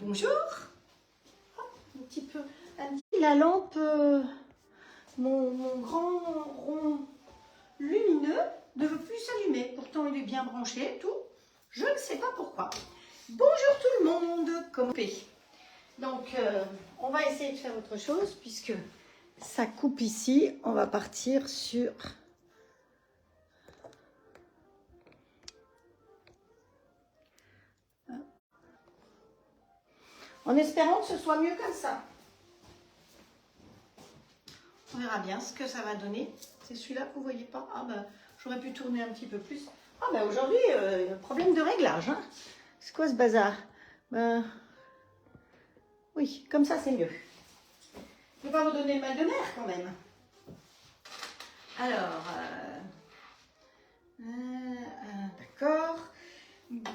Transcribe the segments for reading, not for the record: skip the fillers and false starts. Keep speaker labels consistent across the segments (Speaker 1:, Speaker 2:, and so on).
Speaker 1: Bonjour. Un petit peu. La lampe, mon grand rond lumineux ne veut plus s'allumer. Pourtant, il est bien branché, tout. Je ne sais pas pourquoi. Bonjour tout le monde. Comment donc, on va essayer de faire autre chose puisque ça coupe ici. On va partir sur... En espérant que ce soit mieux comme ça. On verra bien ce que ça va donner. C'est celui-là que vous ne voyez pas. Ah ben, j'aurais pu tourner un petit peu plus. Ah ben aujourd'hui, problème de réglage. Hein. C'est quoi ce bazar? Ben, oui, comme ça c'est mieux. Je ne vais pas vous donner le mal de mer quand même. Alors, d'accord.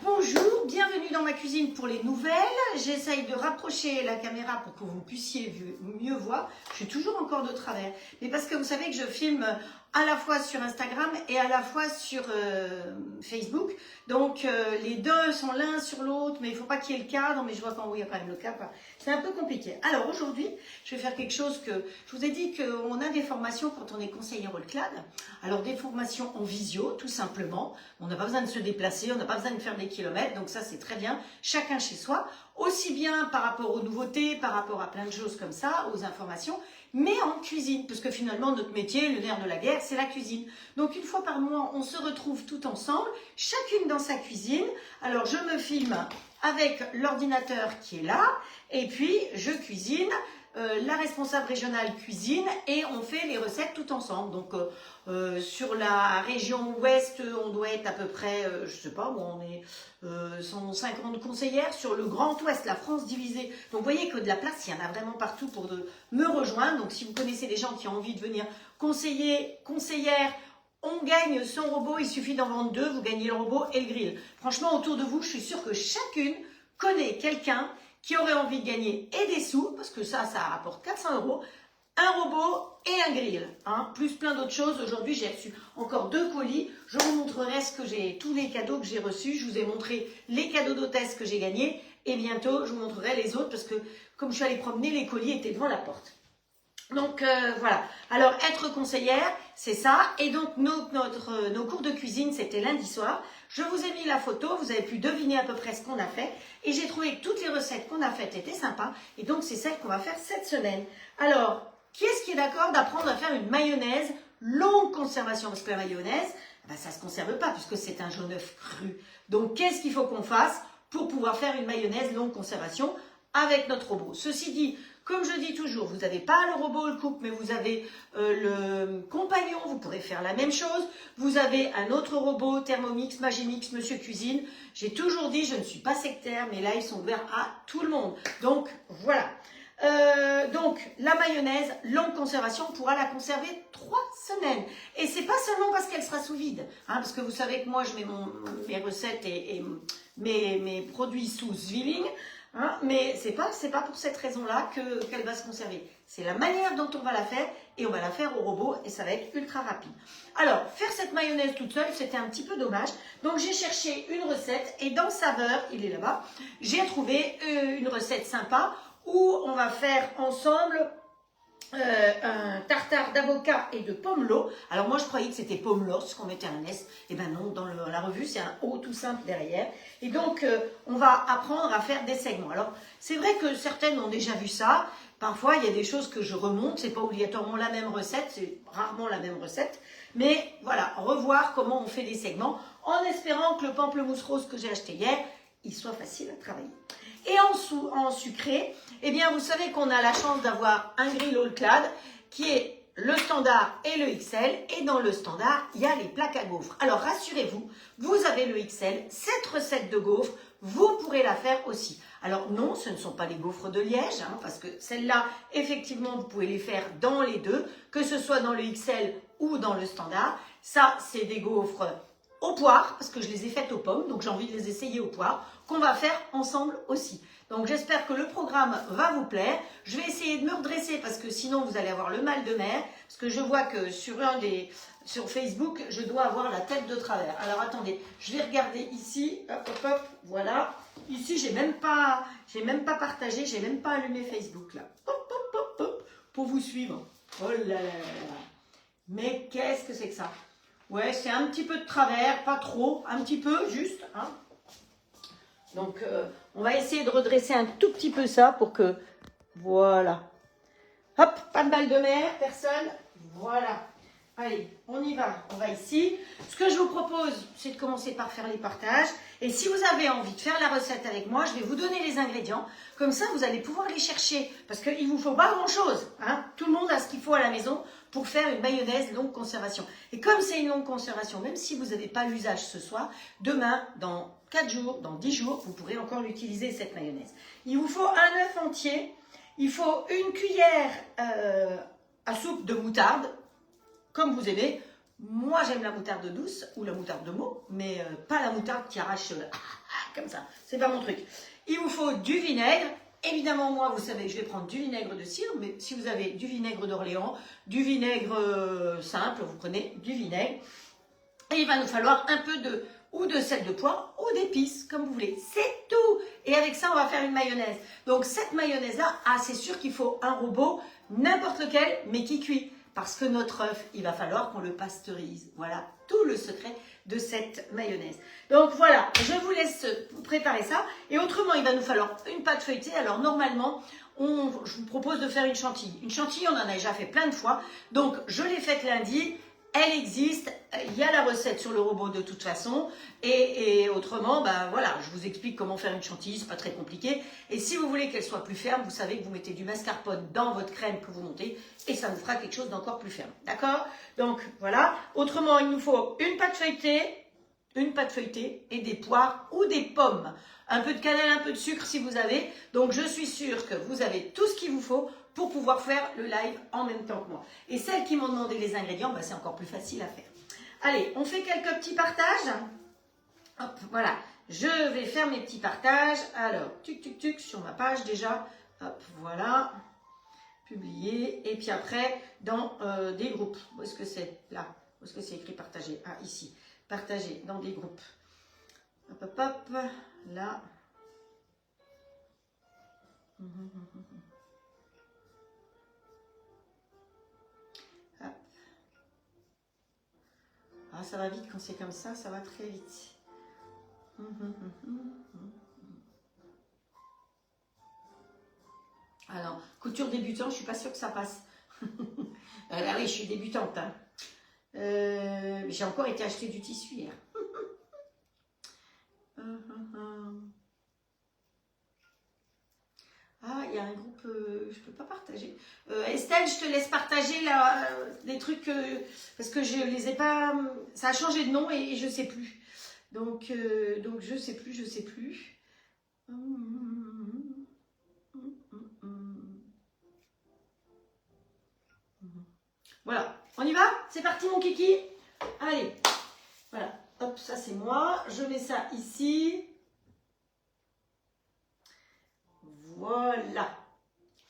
Speaker 1: Bonjour, bienvenue dans ma cuisine pour les nouvelles. J'essaye de rapprocher la caméra pour que vous puissiez mieux voir. Je suis toujours encore de travers. Mais parce que vous savez que je filme à la fois sur Instagram et à la fois sur Facebook. Donc les deux sont l'un sur l'autre, mais il ne faut pas qu'il y ait le cadre. Mais je vois qu'en haut il y a quand même le cadre. C'est un peu compliqué. Alors aujourd'hui, je vais faire quelque chose que je vous ai dit qu'on a des formations quand on est conseillère All-Clad. Alors des formations en visio, tout simplement. On n'a pas besoin de se déplacer, on n'a pas besoin de faire des kilomètres. Donc ça c'est très bien. Chacun chez soi. Aussi bien par rapport aux nouveautés, par rapport à plein de choses comme ça, aux informations, mais en cuisine, parce que finalement notre métier, le nerf de la guerre, c'est la cuisine. Donc une fois par mois, on se retrouve tout ensemble, chacune dans sa cuisine. Alors je me filme avec l'ordinateur qui est là, et puis je cuisine. La responsable régionale cuisine et on fait les recettes tout ensemble. Donc sur la région ouest, on doit être à peu près, je sais pas, on est 150 conseillères. Sur le grand ouest, la France divisée. Donc vous voyez que de la place, il y en a vraiment partout pour me rejoindre. Donc si vous connaissez des gens qui ont envie de venir conseiller, conseillère, on gagne son robot, il suffit d'en vendre 2, vous gagnez le robot et le grill. Franchement, autour de vous, je suis sûre que chacune connaît quelqu'un qui aurait envie de gagner et des sous, parce que ça rapporte 400 €, un robot et un grill, hein, plus plein d'autres choses. Aujourd'hui, j'ai reçu encore 2 colis. Je vous montrerai tous les cadeaux que j'ai reçus. Je vous ai montré les cadeaux d'hôtesse que j'ai gagnés et bientôt, je vous montrerai les autres parce que comme je suis allée promener, les colis étaient devant la porte. Donc voilà, alors être conseillère, c'est ça. Et donc nos cours de cuisine, c'était lundi soir. Je vous ai mis la photo, vous avez pu deviner à peu près ce qu'on a fait. Et j'ai trouvé que toutes les recettes qu'on a faites étaient sympas. Et donc c'est celle qu'on va faire cette semaine. Alors, qui est-ce qui est d'accord d'apprendre à faire une mayonnaise longue conservation? Parce que la mayonnaise, ben, ça ne se conserve pas puisque c'est un jaune œuf cru. Donc qu'est-ce qu'il faut qu'on fasse pour pouvoir faire une mayonnaise longue conservation avec notre robot? Ceci dit, comme je dis toujours, vous n'avez pas le robot, le coupe, mais vous avez le compagnon, vous pourrez faire la même chose. Vous avez un autre robot, Thermomix, Magimix, Monsieur Cuisine. J'ai toujours dit, je ne suis pas sectaire, mais là, ils sont ouverts à tout le monde. Donc, voilà. Donc, la mayonnaise, longue conservation, on pourra la conserver 3 semaines. Et c'est pas seulement parce qu'elle sera sous vide, hein, parce que vous savez que moi, je mets mes recettes et mes produits sous Zwilling. Hein, mais c'est pas pour cette raison-là qu'elle va se conserver. C'est la manière dont on va la faire et on va la faire au robot et ça va être ultra rapide. Alors, faire cette mayonnaise toute seule, c'était un petit peu dommage. Donc, j'ai cherché une recette et dans Saveur, il est là-bas, j'ai trouvé une recette sympa où on va faire ensemble un tartare d'avocat et de pomelo. Alors moi je croyais que c'était pomelo, qu'on mettait un S. Et ben non, dans la revue c'est un O tout simple derrière. Et donc on va apprendre à faire des segments. Alors c'est vrai que certaines ont déjà vu ça. Parfois il y a des choses que je remonte. C'est pas obligatoirement la même recette, c'est rarement la même recette. Mais voilà, revoir comment on fait des segments en espérant que le pamplemousse rose que j'ai acheté hier, il soit facile à travailler. Et en sucré, eh bien, vous savez qu'on a la chance d'avoir un grill All-Clad qui est le standard et le XL. Et dans le standard, il y a les plaques à gaufres. Alors, rassurez-vous, vous avez le XL. Cette recette de gaufres, vous pourrez la faire aussi. Alors non, ce ne sont pas les gaufres de Liège, hein, parce que celles-là, effectivement, vous pouvez les faire dans les deux, que ce soit dans le XL ou dans le standard. Ça, c'est des gaufres aux poires, parce que je les ai faites aux pommes, donc j'ai envie de les essayer aux poires, qu'on va faire ensemble aussi. Donc j'espère que le programme va vous plaire. Je vais essayer de me redresser parce que sinon vous allez avoir le mal de mer, parce que je vois que sur Facebook, je dois avoir la tête de travers. Alors attendez, je vais regarder ici, hop, hop, hop, voilà. Ici, j'ai même pas partagé, j'ai même pas allumé Facebook là. Hop, hop, hop, hop, pour vous suivre. Oh là là là là. Mais qu'est-ce que c'est que ça? Ouais, c'est un petit peu de travers, pas trop, un petit peu, juste. Hein. Donc, on va essayer de redresser un tout petit peu ça pour que... Voilà. Hop, pas de balle de mer, personne. Voilà. Allez, on y va. On va ici. Ce que je vous propose, c'est de commencer par faire les partages. Et si vous avez envie de faire la recette avec moi, je vais vous donner les ingrédients. Comme ça, vous allez pouvoir les chercher. Parce qu'il ne vous faut pas grand-chose. Hein. Tout le monde a ce qu'il faut à la maison pour faire une mayonnaise longue conservation. Et comme c'est une longue conservation, même si vous n'avez pas l'usage ce soir, demain, dans 4 jours, dans 10 jours, vous pourrez encore l'utiliser, cette mayonnaise. Il vous faut un œuf entier. Il faut une cuillère à soupe de moutarde. Comme vous aimez, moi j'aime la moutarde douce ou la moutarde de Meaux, mais pas la moutarde qui arrache comme ça. C'est pas mon truc. Il vous faut du vinaigre. Évidemment, moi, vous savez, je vais prendre du vinaigre de cidre, mais si vous avez du vinaigre d'Orléans, du vinaigre simple, vous prenez du vinaigre. Et il va nous falloir un peu de sel de poivre ou d'épices, comme vous voulez. C'est tout. Et avec ça, on va faire une mayonnaise. Donc cette mayonnaise-là, c'est sûr qu'il faut un robot, n'importe lequel, mais qui cuit. Parce que notre œuf, il va falloir qu'on le pasteurise. Voilà tout le secret de cette mayonnaise. Donc voilà, je vous laisse préparer ça. Et autrement, il va nous falloir une pâte feuilletée. Alors normalement, je vous propose de faire une chantilly. Une chantilly, on en a déjà fait plein de fois. Donc je l'ai faite lundi. Elle existe, il y a la recette sur le robot de toute façon, et autrement, ben voilà, je vous explique comment faire une chantilly, c'est pas très compliqué. Et si vous voulez qu'elle soit plus ferme, vous savez que vous mettez du mascarpone dans votre crème que vous montez, et ça vous fera quelque chose d'encore plus ferme, d'accord? Donc voilà, autrement il nous faut une pâte feuilletée et des poires ou des pommes. Un peu de cannelle, un peu de sucre si vous avez. Donc je suis sûre que vous avez tout ce qu'il vous faut pour pouvoir faire le live en même temps que moi. Et celles qui m'ont demandé les ingrédients, ben, c'est encore plus facile à faire. Allez, on fait quelques petits partages. Hop, voilà. Je vais faire mes petits partages. Alors, tuc, tuc, tuc, sur ma page déjà. Hop, voilà. Publier. Et puis après, dans des groupes. Où est-ce que c'est? Là. Où est-ce que c'est écrit partager? Ah, ici. Partager dans des groupes. Hop, hop, hop. Là. Ah, ça va vite quand c'est comme ça va très vite. Alors, couture débutant, je suis pas sûre que ça passe. Ah oui, je suis débutante. Hein. J'ai encore été acheter du tissu hier. Ah, il y a un groupe, je peux pas partager. Estelle, je te laisse partager là, des trucs, parce que je les ai pas, ça a changé de nom et je sais plus. Donc je sais plus. Voilà, on y va? C'est parti mon kiki. Allez, voilà, hop, ça c'est moi. Je mets ça ici. Voilà.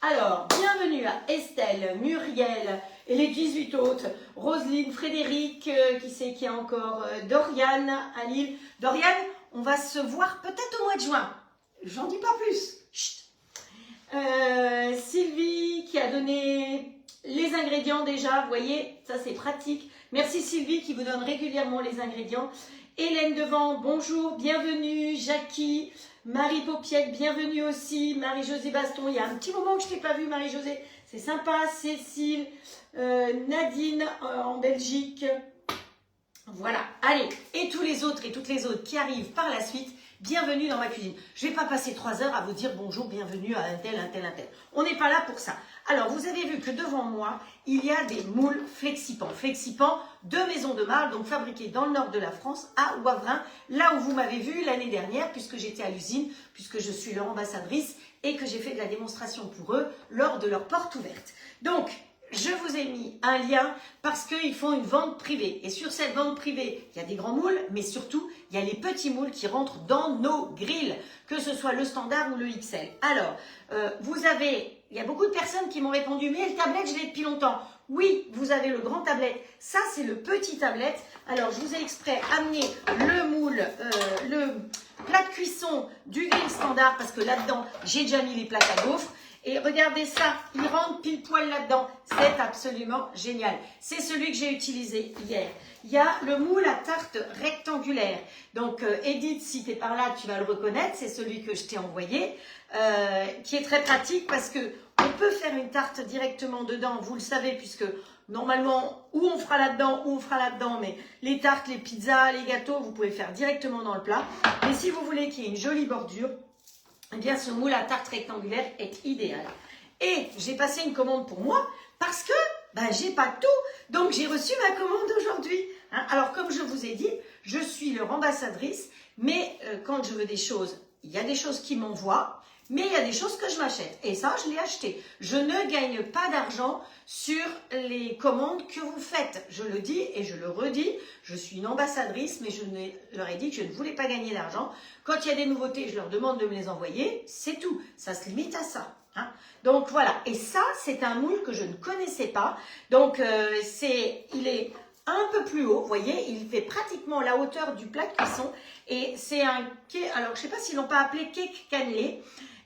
Speaker 1: Alors, bienvenue à Estelle, Muriel et les 18 autres. Roselyne, Frédéric, qui c'est qui a encore Doriane à Lille. Doriane, on va se voir peut-être au mois de juin. J'en dis pas plus. Chut. Sylvie qui a donné les ingrédients déjà. Vous voyez, ça c'est pratique. Merci Sylvie qui vous donne régulièrement les ingrédients. Hélène Devant, bonjour, bienvenue. Jackie, Marie Paupiette, bienvenue aussi. Marie-Josée Baston, il y a un petit moment que je ne t'ai pas vue, Marie-Josée. C'est sympa. Cécile, Nadine en Belgique. Voilà, allez. Et tous les autres et toutes les autres qui arrivent par la suite, bienvenue dans ma cuisine. Je ne vais pas passer 3 heures à vous dire bonjour, bienvenue à un tel, un tel, un tel. On n'est pas là pour ça. Alors, vous avez vu que devant moi, il y a des moules Flexipans. Flexipans de Maison de Marle, donc fabriqués dans le nord de la France, à Wavrin, là où vous m'avez vu l'année dernière, puisque j'étais à l'usine, puisque je suis leur ambassadrice et que j'ai fait de la démonstration pour eux lors de leur porte ouverte. Donc, je vous ai mis un lien parce qu'ils font une vente privée. Et sur cette vente privée, il y a des grands moules, mais surtout, il y a les petits moules qui rentrent dans nos grilles, que ce soit le standard ou le XL. Alors, il y a beaucoup de personnes qui m'ont répondu, mais le tablette, je l'ai depuis longtemps. Oui, vous avez le grand tablette. Ça, c'est le petit tablette. Alors, je vous ai exprès amené le moule, le plat de cuisson du grill standard, parce que là-dedans, j'ai déjà mis les plaques à gaufres. Et regardez ça, il rentre pile poil là-dedans. C'est absolument génial. C'est celui que j'ai utilisé hier. Il y a le moule à tarte rectangulaire. Donc, Edith, si tu es par là, tu vas le reconnaître. C'est celui que je t'ai envoyé, qui est très pratique parce que on peut faire une tarte directement dedans. Vous le savez, puisque normalement, ou on fera là-dedans, ou on fera là-dedans. Mais les tartes, les pizzas, les gâteaux, vous pouvez faire directement dans le plat. Mais si vous voulez qu'il y ait une jolie bordure, eh bien, ce moule à tarte rectangulaire est idéal. Et j'ai passé une commande pour moi parce que j'ai pas tout. Donc, j'ai reçu ma commande aujourd'hui. Hein. Alors, comme je vous ai dit, je suis leur ambassadrice. Mais quand je veux des choses, il y a des choses qui m'envoient. Mais il y a des choses que je m'achète. Et ça, je l'ai acheté. Je ne gagne pas d'argent sur les commandes que vous faites. Je le dis et je le redis. Je suis une ambassadrice, mais leur ai dit que je ne voulais pas gagner d'argent. Quand il y a des nouveautés, je leur demande de me les envoyer. C'est tout. Ça se limite à ça. Hein. Donc voilà. Et ça, c'est un moule que je ne connaissais pas. Donc, il est un peu plus haut, vous voyez, il fait pratiquement la hauteur du plat de cuisson. Et c'est un cake, alors je ne sais pas s'ils ne l'ont pas appelé cake cannelé.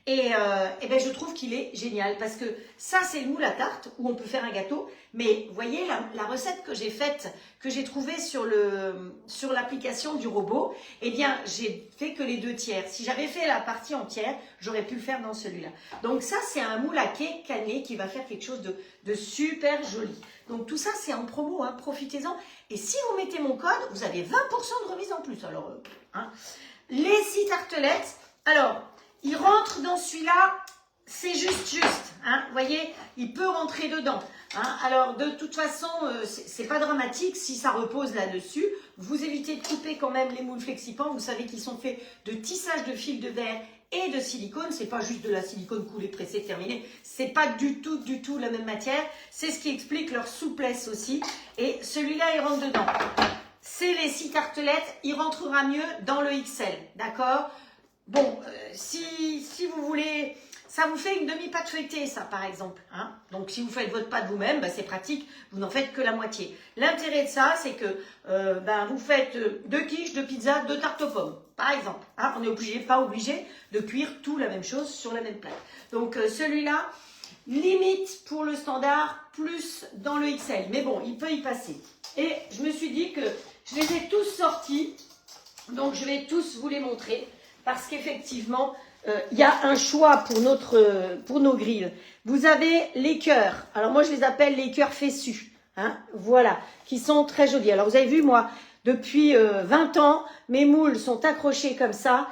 Speaker 1: Et je trouve qu'il est génial parce que ça, c'est le moule à tarte où on peut faire un gâteau. Mais vous voyez, la recette que j'ai faite, que j'ai trouvée sur l'application du robot, eh bien, j'ai fait que les 2/3. Si j'avais fait la partie entière, j'aurais pu le faire dans celui-là. Donc ça, c'est un moule à cake cannelé qui va faire quelque chose de super joli. Donc tout ça, c'est en promo, hein, profitez-en. Et si vous mettez mon code, vous avez 20% de remise en plus. Alors, les 6 tartelettes, alors... il rentre dans celui-là, c'est juste. Hein, vous voyez, il peut rentrer dedans. Hein. Alors, de toute façon, c'est pas dramatique si ça repose là-dessus. Vous évitez de couper quand même les moules Flexipans. Vous savez qu'ils sont faits de tissage de fil de verre et de silicone. C'est pas juste de la silicone coulée, pressée, terminée. C'est pas du tout la même matière. C'est ce qui explique leur souplesse aussi. Et celui-là, il rentre dedans. C'est les 6 tartelettes. Il rentrera mieux dans le XL. D'accord ? Bon, si vous voulez, ça vous fait une demi-pâte feuilletée, ça, par exemple. Hein. Donc, si vous faites votre pâte vous-même, c'est pratique, vous n'en faites que la moitié. L'intérêt de ça, c'est que vous faites 2 quiches, 2 pizzas, 2 tartes aux pommes, par exemple. Hein. On n'est pas obligé de cuire tout la même chose sur la même plaque. Donc, celui-là, limite pour le standard, plus dans le XL. Mais bon, il peut y passer. Et je me suis dit que je les ai tous sortis, donc je vais tous vous les montrer. Parce qu'effectivement, il y a un choix pour nos grilles. Vous avez les cœurs. Alors moi, je les appelle les cœurs fessus. Hein, voilà, qui sont très jolis. Alors vous avez vu, moi, depuis 20 ans, mes moules sont accrochés comme ça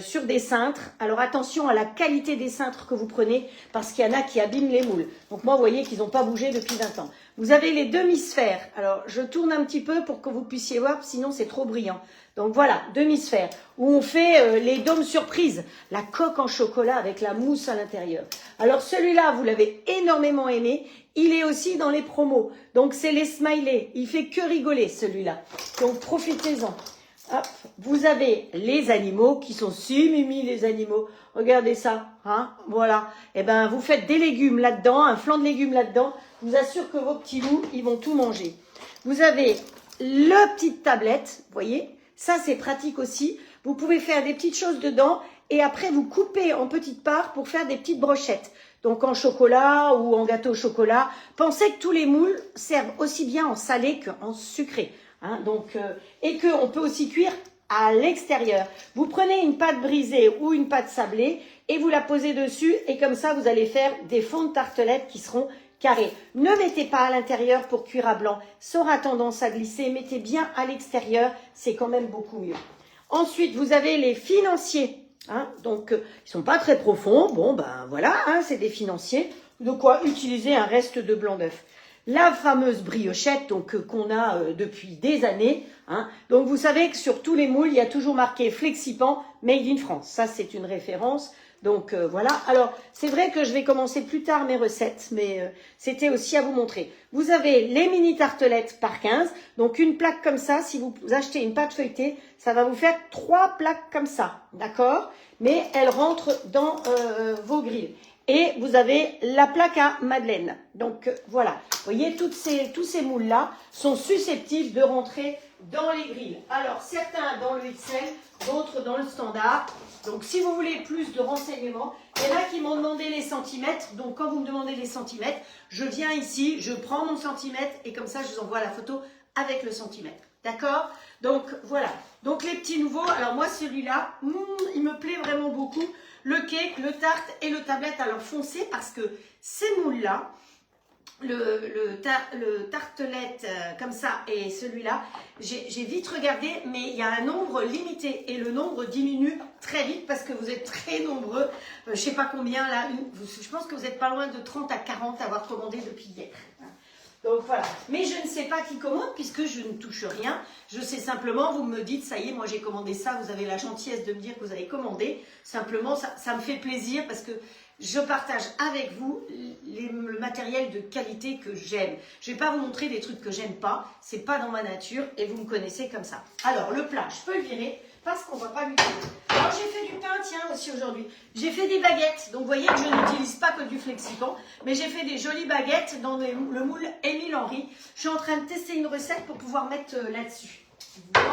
Speaker 1: sur des cintres. Alors attention à la qualité des cintres que vous prenez parce qu'il y en a qui abîment les moules. Donc moi, vous voyez qu'ils n'ont pas bougé depuis 20 ans. Vous avez les demi-sphères. Alors je tourne un petit peu pour que vous puissiez voir, sinon c'est trop brillant. Donc voilà, demi-sphère, où on fait les dômes surprises, la coque en chocolat avec la mousse à l'intérieur. Alors celui-là, vous l'avez énormément aimé, il est aussi dans les promos. Donc c'est les smileys, il fait que rigoler celui-là. Donc profitez-en. Hop, vous avez les animaux qui sont si mimi les animaux. Regardez ça, hein, voilà. Et ben vous faites des légumes là-dedans, un flanc de légumes là-dedans. Je vous assure que vos petits loups, ils vont tout manger. Vous avez la petite tablette, vous voyez. Ça, c'est pratique aussi. Vous pouvez faire des petites choses dedans et après, vous coupez en petites parts pour faire des petites brochettes. Donc, en chocolat ou en gâteau au chocolat. Pensez que tous les moules servent aussi bien en salé qu'en sucré. Hein, donc, et qu'on peut aussi cuire à l'extérieur. Vous prenez une pâte brisée ou une pâte sablée et vous la posez dessus. Et comme ça, vous allez faire des fonds de tartelettes qui seront carré. Ne mettez pas à l'intérieur pour cuire à blanc. Ça aura tendance à glisser. Mettez bien à l'extérieur. C'est quand même beaucoup mieux. Ensuite, vous avez les financiers. Hein, donc, ils sont pas très profonds. Bon, ben voilà, hein, c'est des financiers. De quoi utiliser un reste de blanc d'œuf. La fameuse briochette donc qu'on a depuis des années. Hein. Donc, vous savez que sur tous les moules, il y a toujours marqué Flexipan Made in France. Ça, c'est une référence. Donc voilà. Alors c'est vrai que je vais commencer plus tard mes recettes, mais c'était aussi à vous montrer. Vous avez les mini tartelettes par 15. Donc une plaque comme ça, si vous achetez une pâte feuilletée, ça va vous faire 3 plaques comme ça, d'accord? Mais elles rentrent dans vos grilles. Et vous avez la plaque à madeleine. Donc voilà, vous voyez, tous ces moules-là sont susceptibles de rentrer dans les grilles. Alors certains dans le XL, d'autres dans le standard. Donc si vous voulez plus de renseignements, il y en a qui m'ont demandé les centimètres. Donc quand vous me demandez les centimètres, je viens ici, je prends mon centimètre et comme ça je vous envoie la photo avec le centimètre. D'accord? Donc voilà. Donc les petits nouveaux, alors moi celui-là, il me plaît vraiment beaucoup. Le cake, le tarte et le tablette, alors foncez parce que ces moules-là, le tartelette comme ça et celui-là, j'ai vite regardé, mais il y a un nombre limité et le nombre diminue très vite parce que vous êtes très nombreux. Je ne sais pas combien là, je pense que vous n'êtes pas loin de 30 à 40 à avoir commandé depuis hier. Donc voilà, mais je ne sais pas qui commande puisque je ne touche rien. Je sais simplement, vous me dites, ça y est, moi j'ai commandé ça, vous avez la gentillesse de me dire que vous avez commandé. Simplement, ça me fait plaisir parce que je partage avec vous le matériel de qualité que j'aime. Je ne vais pas vous montrer des trucs que j'aime pas, c'est pas dans ma nature et vous me connaissez comme ça. Alors le plat, je peux le virer parce qu'on ne va pas l'utiliser. Alors j'ai fait du pain, tiens, aussi aujourd'hui. J'ai fait des baguettes, donc vous voyez que je n'utilise pas que du flexipan, mais j'ai fait des jolies baguettes dans le moule Émile Henry. Je suis en train de tester une recette pour pouvoir mettre là-dessus. Voilà.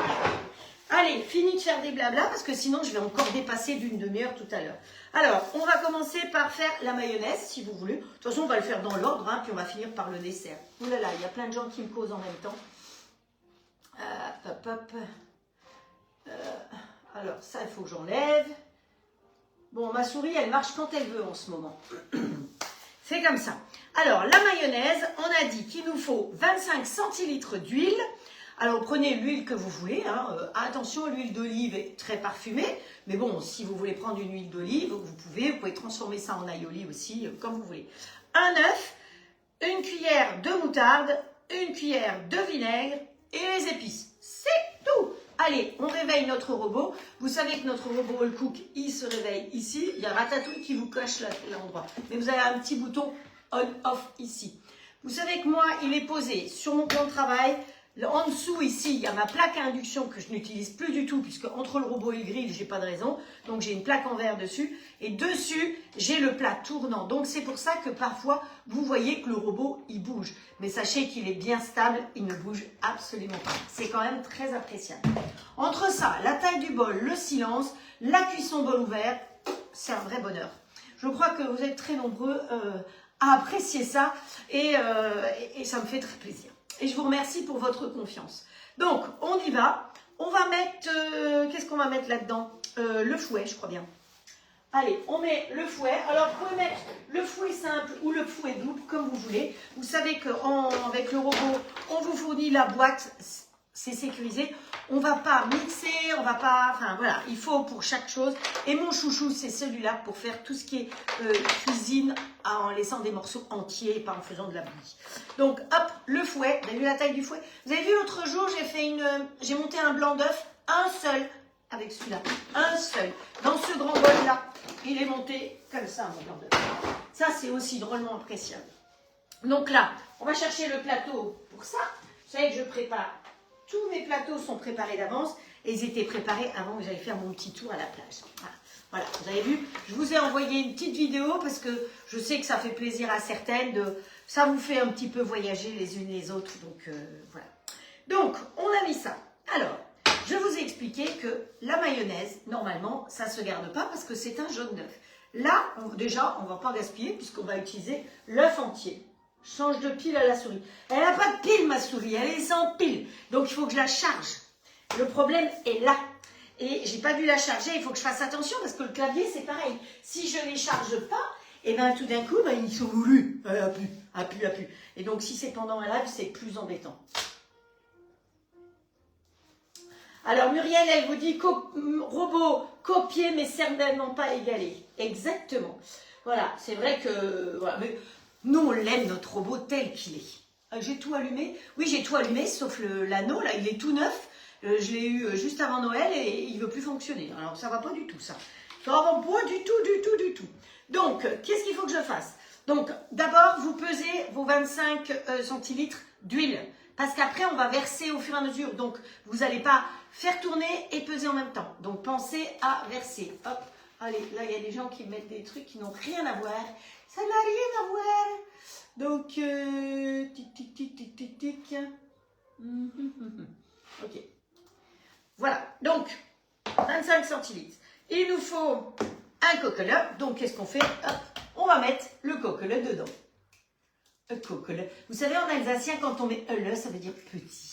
Speaker 1: Allez, fini de faire des blabla parce que sinon je vais encore dépasser d'une demi-heure tout à l'heure. Alors, on va commencer par faire la mayonnaise si vous voulez. De toute façon, on va le faire dans l'ordre, hein, puis on va finir par le dessert. Ouh là là, il y a plein de gens qui me causent en même temps. Hop, hop. Alors, ça, il faut que j'enlève. Bon, ma souris, elle marche quand elle veut en ce moment. C'est comme ça. Alors, la mayonnaise, on a dit qu'il nous faut 25 centilitres d'huile. Alors, prenez l'huile que vous voulez. Hein. Attention, l'huile d'olive est très parfumée. Mais bon, si vous voulez prendre une huile d'olive, vous pouvez transformer ça en aioli aussi, comme vous voulez. Un œuf, une cuillère de moutarde, une cuillère de vinaigre et les épices. C'est tout. Allez, on réveille notre robot. Vous savez que notre robot All Cook, il se réveille ici. Il y a Ratatouille qui vous cache l'endroit. Mais vous avez un petit bouton on-off ici. Vous savez que moi, il est posé sur mon plan de travail. En dessous, ici, il y a ma plaque à induction que je n'utilise plus du tout puisque entre le robot et le grill, j'ai pas de raison. Donc, j'ai une plaque en verre dessus. Et dessus, j'ai le plat tournant. Donc, c'est pour ça que parfois, vous voyez que le robot, il bouge. Mais sachez qu'il est bien stable, il ne bouge absolument pas. C'est quand même très appréciable. Entre ça, la taille du bol, le silence, la cuisson bol ouvert, c'est un vrai bonheur. Je crois que vous êtes très nombreux à apprécier ça et ça me fait très plaisir. Et je vous remercie pour votre confiance. Donc, on y va. On va mettre... qu'est-ce qu'on va mettre là-dedans? Le fouet, je crois bien. Allez, on met le fouet. Alors, vous pouvez mettre le fouet simple ou le fouet double, comme vous voulez. Vous savez qu'avec le robot, on vous fournit la boîte. C'est sécurisé. On ne va pas mixer, on va pas... Enfin, voilà, il faut pour chaque chose. Et mon chouchou, c'est celui-là pour faire tout ce qui est cuisine en laissant des morceaux entiers et pas en faisant de la bouillie. Donc, hop, le fouet. Vous avez vu la taille du fouet? Vous avez vu l'autre jour, j'ai monté un blanc d'œuf, un seul, avec celui-là. Un seul. Dans ce grand bol-là, il est monté comme ça, mon blanc d'œuf. Ça, c'est aussi drôlement appréciable. Donc là, on va chercher le plateau pour ça. Vous savez que je prépare... Tous mes plateaux sont préparés d'avance et ils étaient préparés avant que j'aille faire mon petit tour à la plage. Voilà, vous avez vu, je vous ai envoyé une petite vidéo parce que je sais que ça fait plaisir à certaines. Ça vous fait un petit peu voyager les unes les autres. Donc voilà. Donc, on a mis ça. Alors, je vous ai expliqué que la mayonnaise, normalement, ça ne se garde pas parce que c'est un jaune d'œuf. Là, déjà, on ne va pas gaspiller puisqu'on va utiliser l'œuf entier. Change de pile à la souris. Elle n'a pas de pile, ma souris. Elle est sans pile. Donc, il faut que je la charge. Le problème est là. Et j'ai pas dû la charger. Il faut que je fasse attention parce que le clavier, c'est pareil. Si je ne les charge pas, et bien tout d'un coup, ils sont voulus. Appuie. Et donc, si c'est pendant un live, c'est plus embêtant. Alors, Muriel, elle vous dit robot copié, mais certainement pas égalé. Exactement. Voilà, c'est vrai que... Voilà, mais, nous, on l'aime, notre robot, tel qu'il est. J'ai tout allumé. Oui, j'ai tout allumé, sauf l'anneau, là, il est tout neuf. Je l'ai eu juste avant Noël et il ne veut plus fonctionner. Alors, ça ne va pas du tout, ça. Ça va pas du tout, du tout, du tout. Donc, qu'est-ce qu'il faut que je fasse? Donc, d'abord, vous pesez vos 25 centilitres d'huile. Parce qu'après, on va verser au fur et à mesure. Donc, vous n'allez pas faire tourner et peser en même temps. Donc, pensez à verser. Hop, allez, là, il y a des gens qui mettent des trucs qui n'ont rien à voir. Ça n'a rien à voir. Donc, tic, tic, tic, tic, tic, tic. Ok. Voilà. Donc, 25 centilitres. Il nous faut un cocolet. Donc, qu'est-ce qu'on fait? Hop, on va mettre le cocolet dedans. Un cocolet. Vous savez, en alsacien, quand on met le, ça veut dire petit.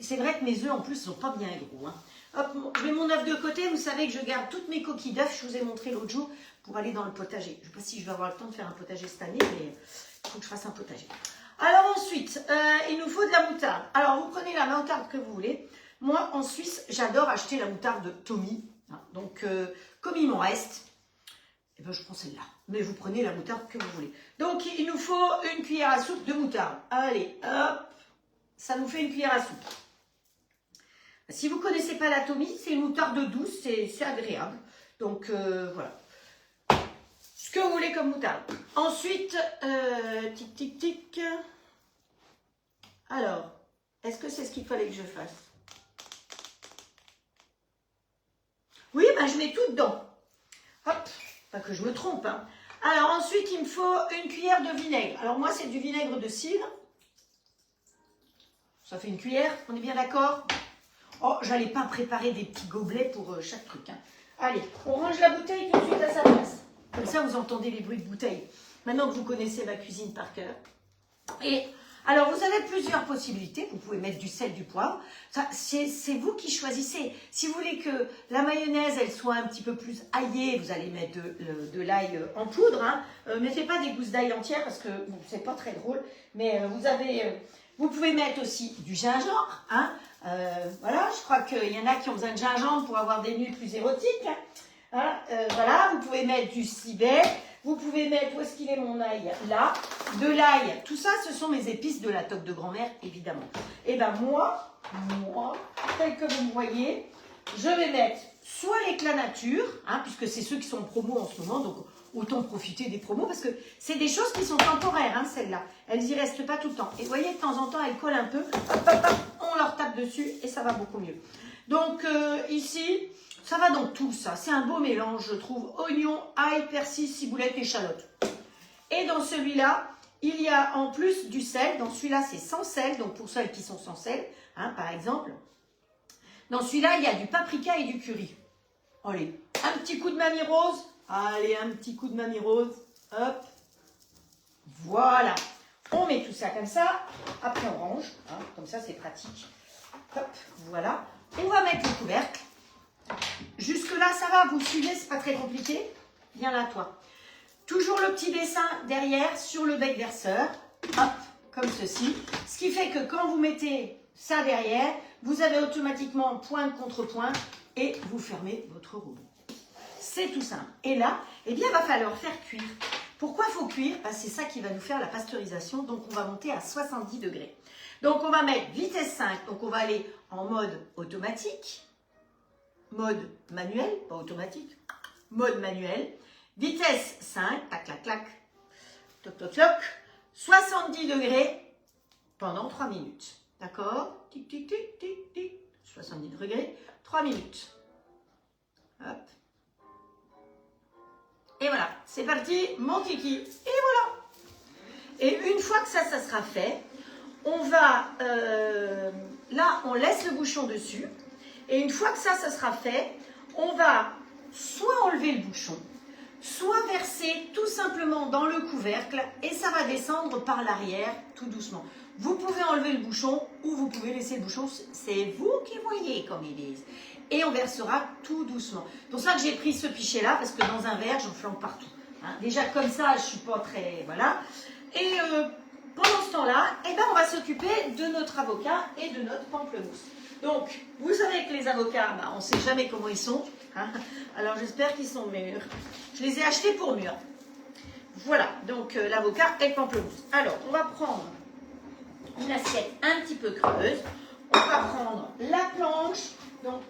Speaker 1: C'est vrai que mes œufs, en plus, ne sont pas bien gros. Hein. Hop, je mets mon œuf de côté. Vous savez que je garde toutes mes coquilles d'œufs. Je vous ai montré l'autre jour pour aller dans le potager. Je ne sais pas si je vais avoir le temps de faire un potager cette année, mais il faut que je fasse un potager. Alors ensuite, il nous faut de la moutarde. Alors, vous prenez la moutarde que vous voulez. Moi, en Suisse, j'adore acheter la moutarde de Tommy. Donc, comme il m'en reste, eh ben, je prends celle-là. Mais vous prenez la moutarde que vous voulez. Donc, il nous faut une cuillère à soupe de moutarde. Allez, hop, ça nous fait une cuillère à soupe. Si vous ne connaissez pas la Tommy, c'est une moutarde douce, c'est agréable. Donc, voilà. Ce que vous voulez comme moutarde. Ensuite, tic, tic, tic. Alors, est-ce que c'est ce qu'il fallait que je fasse? Oui, ben, je mets tout dedans. Hop, pas que je me trompe. Hein. Alors, ensuite, il me faut une cuillère de vinaigre. Alors, moi, c'est du vinaigre de cidre. Ça fait une cuillère, on est bien d'accord? Oh, j'allais pas préparer des petits gobelets pour chaque truc. Hein. Allez, on range la bouteille tout de suite à sa place. Comme ça, vous entendez les bruits de bouteille. Maintenant que vous connaissez ma cuisine par cœur. Et alors, vous avez plusieurs possibilités. Vous pouvez mettre du sel, du poivre. C'est vous qui choisissez. Si vous voulez que la mayonnaise, elle soit un petit peu plus aillée, vous allez mettre de l'ail en poudre. Hein. Mettez pas des gousses d'ail entières parce que bon, c'est pas très drôle. Mais vous pouvez mettre aussi du gingembre. Hein. Voilà, je crois qu'il y en a qui ont besoin de gingembre pour avoir des nuits plus érotiques. Hein. Voilà, vous pouvez mettre du cibet. Vous pouvez mettre, où est-ce qu'il est mon ail? Là, de l'ail. Tout ça, ce sont mes épices de la toque de grand-mère, évidemment. Et bien moi, tel que vous me voyez, je vais mettre soit l'éclat nature, hein, puisque c'est ceux qui sont en promo en ce moment, donc autant profiter des promos, parce que c'est des choses qui sont temporaires, hein, celles-là. Elles n'y restent pas tout le temps. Et vous voyez, de temps en temps, elles collent un peu. Hop, hop, hop, on leur tape dessus et ça va beaucoup mieux. Donc ici... Ça va dans tout ça, c'est un beau mélange, je trouve. Oignon, ail, persil, ciboulette, échalote. Et dans celui-là, il y a en plus du sel. Dans celui-là, c'est sans sel, donc pour celles qui sont sans sel, hein, par exemple. Dans celui-là, il y a du paprika et du curry. Allez, un petit coup de mamie rose. Allez, un petit coup de mamie rose. Hop. Voilà. On met tout ça comme ça. Après, on range. Hein, comme ça, c'est pratique. Hop, voilà. On va mettre le couvercle. Jusque là, ça va, vous suivez, c'est pas très compliqué. Viens là, toi. Toujours le petit dessin derrière sur le bec verseur. Hop, comme ceci. Ce qui fait que quand vous mettez ça derrière, vous avez automatiquement pointe contre pointe et vous fermez votre robot. C'est tout simple. Et là, eh bien, il va falloir faire cuire. Pourquoi il faut cuire? C'est ça qui va nous faire la pasteurisation. Donc, on va monter à 70 degrés. Donc, on va mettre vitesse 5. Donc, on va aller en mode automatique. Mode manuel, pas automatique, mode manuel, vitesse 5, tac, clac, clac, toc, toc, toc, 70 degrés pendant 3 minutes. D'accord? Tic, tic, tic, tic, tic, 70 degrés, 3 minutes. Hop. Et voilà, c'est parti, mon kiki. Et voilà. Et une fois que ça sera fait, on va, là, on laisse le bouchon dessus. Et une fois que ça sera fait, on va soit enlever le bouchon, soit verser tout simplement dans le couvercle et ça va descendre par l'arrière tout doucement. Vous pouvez enlever le bouchon ou vous pouvez laisser le bouchon, c'est vous qui voyez comme ils disent. Et on versera tout doucement. C'est pour ça que j'ai pris ce pichet-là parce que dans un verre, j'en flanque partout. Hein. Déjà comme ça, je ne suis pas très... Voilà. Et pendant ce temps-là, eh ben, on va s'occuper de notre avocat et de notre pamplemousse. Donc, vous savez que les avocats, on ne sait jamais comment ils sont. Hein. Alors, j'espère qu'ils sont mûrs. Je les ai achetés pour mûrs. Voilà, donc l'avocat et le pamplemousse. Alors, on va prendre une assiette un petit peu creuse. On va prendre la planche, donc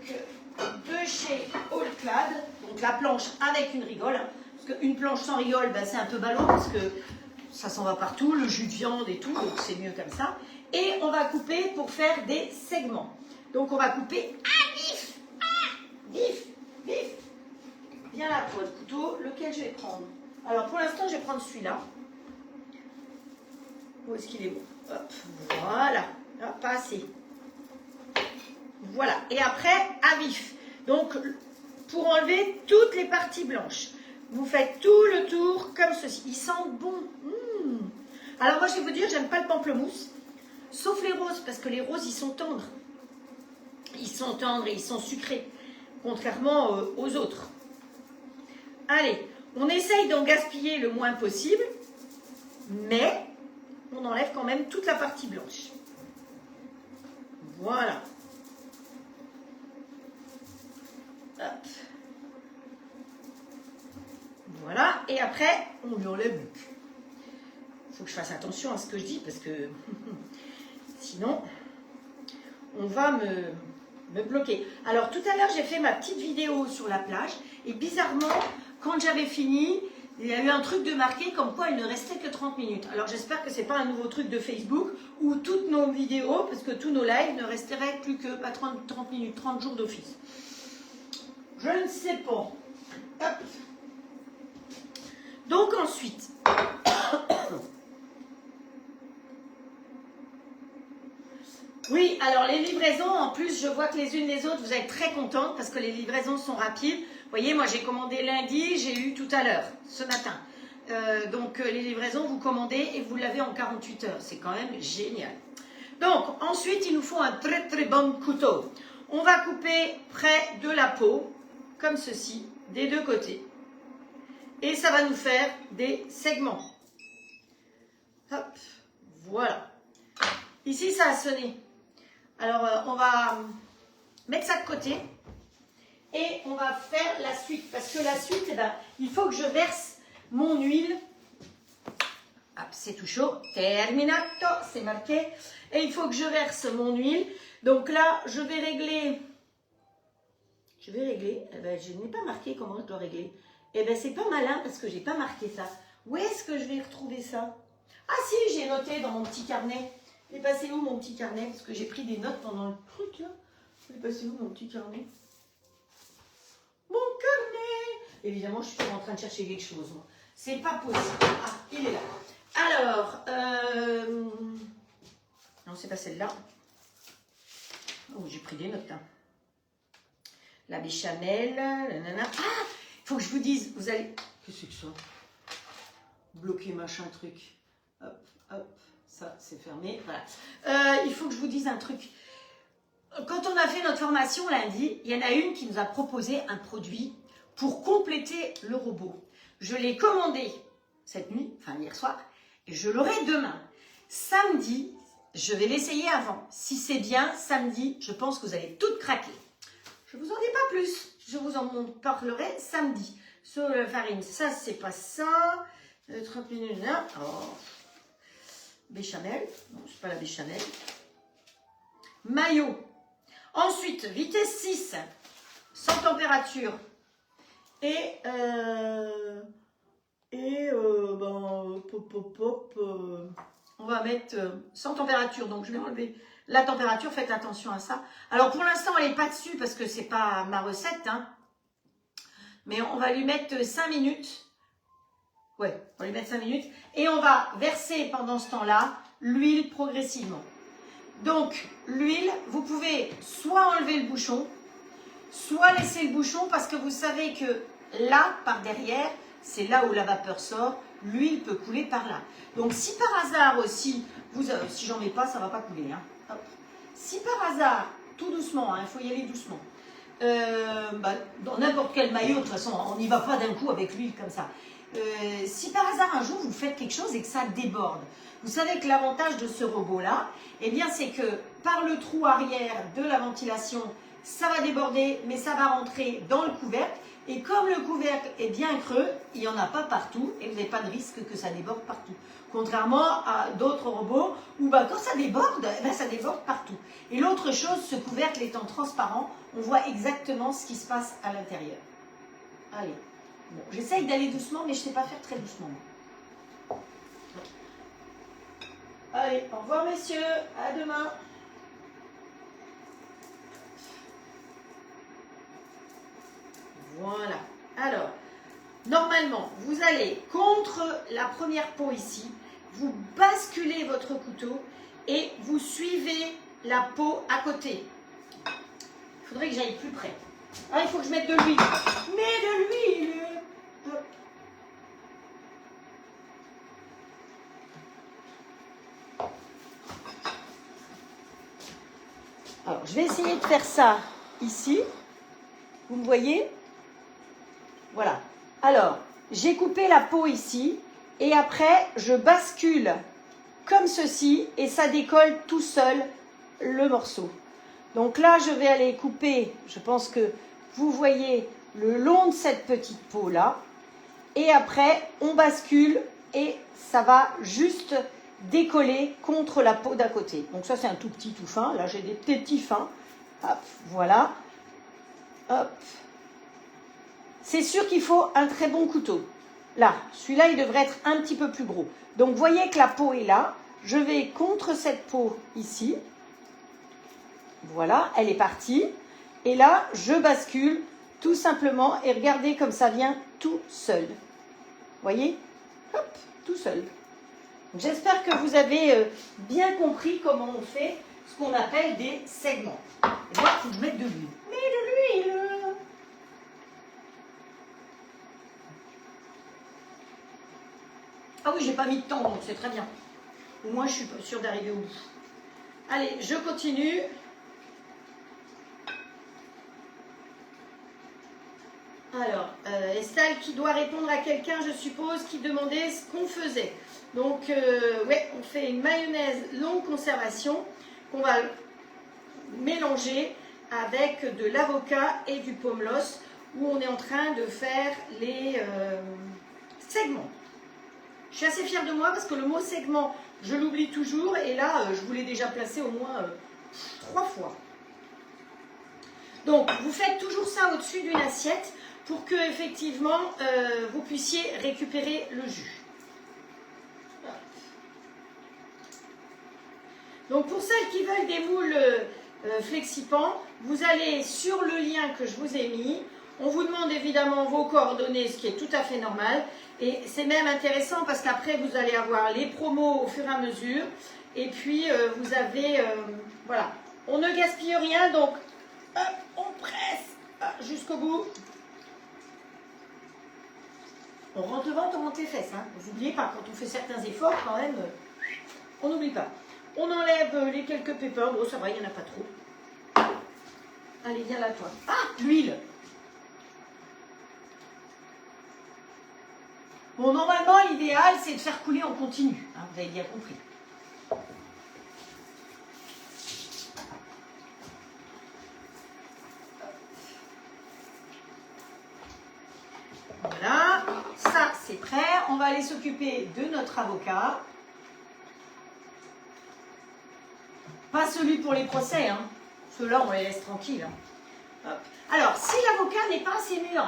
Speaker 1: de chez All Clad. Donc, donc la planche avec une rigole, hein, parce qu'une planche sans rigole, ben, c'est un peu ballot, parce que ça s'en va partout, le jus de viande et tout, donc c'est mieux comme ça. Et on va couper pour faire des segments. Donc on va couper vif, vif, vif. Bien là pour le couteau, lequel je vais prendre? Alors pour l'instant, je vais prendre celui-là. Où est-ce qu'il est bon? Hop, voilà, ah, pas assez. Voilà, et après, à vif. Donc, pour enlever toutes les parties blanches, vous faites tout le tour comme ceci. Ils sentent bon. Alors moi, je vais vous dire, j'aime pas le pamplemousse, sauf les roses, parce que les roses, ils sont tendres. Ils sont tendres et ils sont sucrés, contrairement aux autres. Allez, on essaye d'en gaspiller le moins possible, mais on enlève quand même toute la partie blanche. Voilà. Hop. Voilà, et après, on lui enlève le cul. Il faut que je fasse attention à ce que je dis, parce que sinon, on va me bloquer. Alors, tout à l'heure, j'ai fait ma petite vidéo sur la plage, et bizarrement, quand j'avais fini, il y a eu un truc de marqué comme quoi il ne restait que 30 minutes. Alors, j'espère que ce n'est pas un nouveau truc de Facebook, où toutes nos vidéos, parce que tous nos lives ne resteraient plus que 30 minutes, 30 jours d'office. Je ne sais pas. Hop. Donc ensuite, oui, alors les livraisons, en plus, je vois que les unes les autres, vous êtes très contentes parce que les livraisons sont rapides. Vous voyez, moi j'ai commandé lundi, j'ai eu tout à l'heure, ce matin. Donc les livraisons, vous commandez et vous l'avez en 48 heures. C'est quand même génial. Donc ensuite, il nous faut un très très bon couteau. On va couper près de la peau, comme ceci, des deux côtés. Et ça va nous faire des segments. Hop, voilà. Ici, ça a sonné. Alors, on va mettre ça de côté. Et on va faire la suite. Parce que la suite, eh ben, il faut que je verse mon huile. Hop, c'est tout chaud. Terminato, c'est marqué. Et il faut que je verse mon huile. Donc là, je vais régler. Eh ben, je n'ai pas marqué comment je dois régler. Eh bien, c'est pas malin parce que j'ai pas marqué ça. Où est-ce que je vais retrouver ça? Ah si, j'ai noté dans mon petit carnet. Il est passé où mon petit carnet? Parce que j'ai pris des notes pendant le truc là. Il est passé où mon petit carnet? Mon carnet! Évidemment, je suis toujours en train de chercher quelque chose. C'est pas possible. Ah, il est là. Alors, non, c'est pas celle-là. Oh, j'ai pris des notes. Hein. La béchamel, nanana. Ah! Il faut que je vous dise, vous allez... Qu'est-ce que c'est que ça? Bloquer machin truc. Hop, hop, ça c'est fermé. Voilà. Il faut que je vous dise un truc. Quand on a fait notre formation lundi, il y en a une qui nous a proposé un produit pour compléter le robot. Je l'ai commandé cette nuit, enfin hier soir, et je l'aurai demain. Samedi, je vais l'essayer avant. Si c'est bien, samedi, je pense que vous allez toutes craquer. Je ne vous en dis pas plus. Je vous en parlerai samedi. Sur la farine, ça, c'est pas ça. 30 minutes là. Oh. Béchamel. Non, c'est pas la béchamel. Maillot. Ensuite, vitesse 6. Sans température. Et on va mettre sans température. Donc, je vais enlever la température. Faites attention à ça. Alors, pour l'instant, elle n'est pas dessus parce que c'est pas ma recette. Hein. Mais on va lui mettre 5 minutes. Ouais, on va lui mettre 5 minutes. Et on va verser pendant ce temps-là l'huile progressivement. Donc, l'huile, vous pouvez soit enlever le bouchon, soit laisser le bouchon parce que vous savez que là, par derrière, c'est là où la vapeur sort. L'huile peut couler par là. Donc, si par hasard aussi, si j'en mets pas, ça ne va pas couler. Hein. Hop. Si par hasard, tout doucement, il faut y aller doucement. Dans n'importe quel maillot, de toute façon, on n'y va pas d'un coup avec l'huile comme ça. Si par hasard un jour vous faites quelque chose et que ça déborde, vous savez que l'avantage de ce robot-là, eh bien c'est que par le trou arrière de la ventilation, ça va déborder, mais ça va rentrer dans le couvercle. Et comme le couvercle est bien creux, il n'y en a pas partout et vous n'avez pas de risque que ça déborde partout. Contrairement à d'autres robots où quand ça déborde, ça déborde partout. Et l'autre chose, ce couvercle étant transparent, on voit exactement ce qui se passe à l'intérieur. Allez. Bon, j'essaye d'aller doucement, mais je ne sais pas faire très doucement. Allez, au revoir messieurs, à demain. Voilà. Alors, normalement, vous allez contre la première peau ici, vous basculez votre couteau et vous suivez la peau à côté. Il faudrait que j'aille plus près. Ah, il faut que je mette de l'huile. Mets de l'huile. Hop. Alors, je vais essayer de faire ça ici. Vous me voyez? Voilà. Alors, j'ai coupé la peau ici et après, je bascule comme ceci et ça décolle tout seul le morceau. Donc là, je vais aller couper, je pense que vous voyez le long de cette petite peau-là. Et après, on bascule et ça va juste décoller contre la peau d'à côté. Donc ça, c'est un tout petit, tout fin. Là, j'ai des petits fins. Hop, voilà. Hop. C'est sûr qu'il faut un très bon couteau. Là, celui-là, il devrait être un petit peu plus gros. Donc, vous voyez que la peau est là. Je vais contre cette peau ici. Voilà, elle est partie. Et là, je bascule tout simplement. Et regardez comme ça vient tout seul. Vous voyez? Hop, tout seul. J'espère que vous avez bien compris comment on fait ce qu'on appelle des segments. Et moi, il faut que je mette de l'huile. Mets de l'huile. Ah oui, j'ai pas mis de temps, donc c'est très bien. Au moins, je suis pas sûre d'arriver au bout. Allez, je continue. Alors, Estelle qui doit répondre à quelqu'un, je suppose, qui demandait ce qu'on faisait. Donc, ouais, on fait une mayonnaise longue conservation qu'on va mélanger avec de l'avocat et du pomelos où on est en train de faire les segments. Je suis assez fière de moi parce que le mot segment, je l'oublie toujours et là, je vous l'ai déjà placé au moins 3 fois. Donc, vous faites toujours ça au-dessus d'une assiette pour que, effectivement, vous puissiez récupérer le jus. Donc, pour celles qui veulent des moules flexipants, vous allez sur le lien que je vous ai mis. On vous demande évidemment vos coordonnées, ce qui est tout à fait normal. Et c'est même intéressant parce qu'après, vous allez avoir les promos au fur et à mesure. Et puis, vous avez... voilà. On ne gaspille rien, donc hop, on presse jusqu'au bout. On rentre le ventre, on monte les fesses. Hein. Vous n'oubliez pas, quand on fait certains efforts, quand même, on n'oublie pas. On enlève les quelques pépins. Bon, ça va, il n'y en a pas trop. Allez, viens là, toi. Ah, l'huile. Bon, normalement, l'idéal, c'est de faire couler en continu. Hein, vous avez bien compris. Voilà, ça, c'est prêt. On va aller s'occuper de notre avocat. Pas celui pour les procès, hein. Ceux-là, on les laisse tranquilles. Hein. Hop. Alors, si l'avocat n'est pas assez mûr,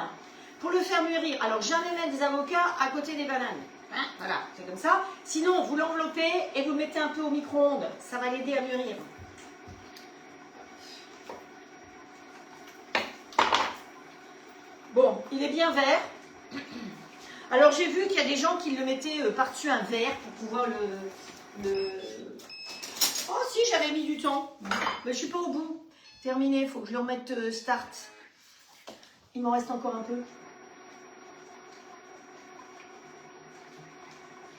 Speaker 1: pour le faire mûrir, alors jamais mettre des avocats à côté des bananes. Hein, voilà, c'est comme ça. Sinon, vous l'enveloppez et vous le mettez un peu au micro-ondes. Ça va l'aider à mûrir. Bon, il est bien vert. Alors, j'ai vu qu'il y a des gens qui le mettaient par-dessus un verre pour pouvoir le... Oh si, j'avais mis du temps. Mais je suis pas au bout. Terminé, il faut que je le remette start. Il m'en reste encore un peu.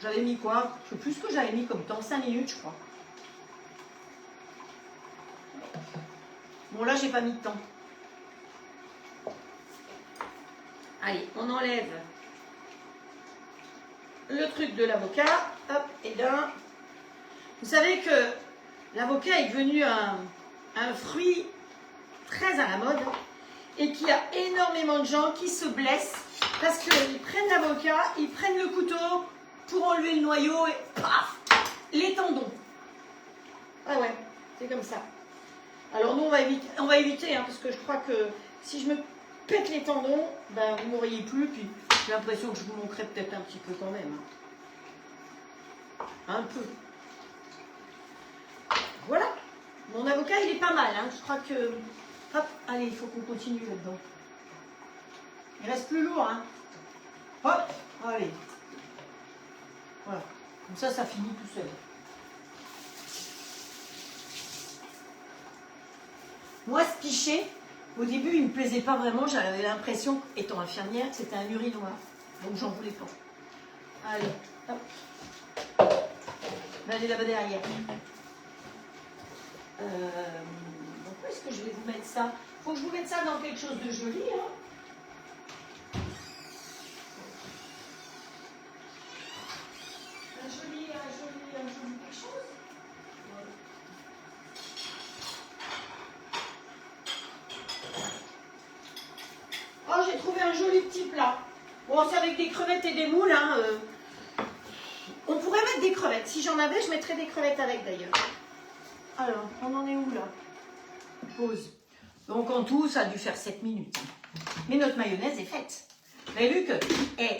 Speaker 1: J'avais mis quoi? Je sais plus ce que j'avais mis comme temps. 5 minutes, je crois. Bon, là, j'ai pas mis de temps. Allez, on enlève le truc de l'avocat. Hop, et là. Vous savez que l'avocat est devenu un fruit très à la mode et qu'il y a énormément de gens qui se blessent parce qu'ils prennent l'avocat, ils prennent le couteau pour enlever le noyau et paf, les tendons. Ah ouais, c'est comme ça. Alors nous, on va éviter hein, parce que je crois que si je me pète les tendons, ben, vous ne m'auriez plus, puis j'ai l'impression que je vous manquerai peut-être un petit peu quand même. Un peu. Voilà. Mon avocat, il est pas mal. Hein. Je crois que... Hop, allez, il faut qu'on continue là-dedans. Il reste plus lourd. Hein. Hop, allez. Voilà. Comme ça finit tout seul. Moi, ce pichet, au début, il ne me plaisait pas vraiment. J'avais l'impression, étant infirmière, que c'était un urinoir. Donc, j'en voulais pas. Allez, hop. Je vais aller là-bas derrière. Donc, où est-ce que je vais vous mettre ça? Il faut que je vous mette ça dans quelque chose de joli. Hein. Un joli quelque chose. Oh, j'ai trouvé un joli petit plat. Bon, c'est avec des crevettes et des moules. Hein, On pourrait mettre des crevettes. Si j'en avais, je mettrais des crevettes avec d'ailleurs. Alors, on en est où là? Pause. Donc en tout, ça a dû faire 7 minutes. Mais notre mayonnaise est faite. Vous avez vu que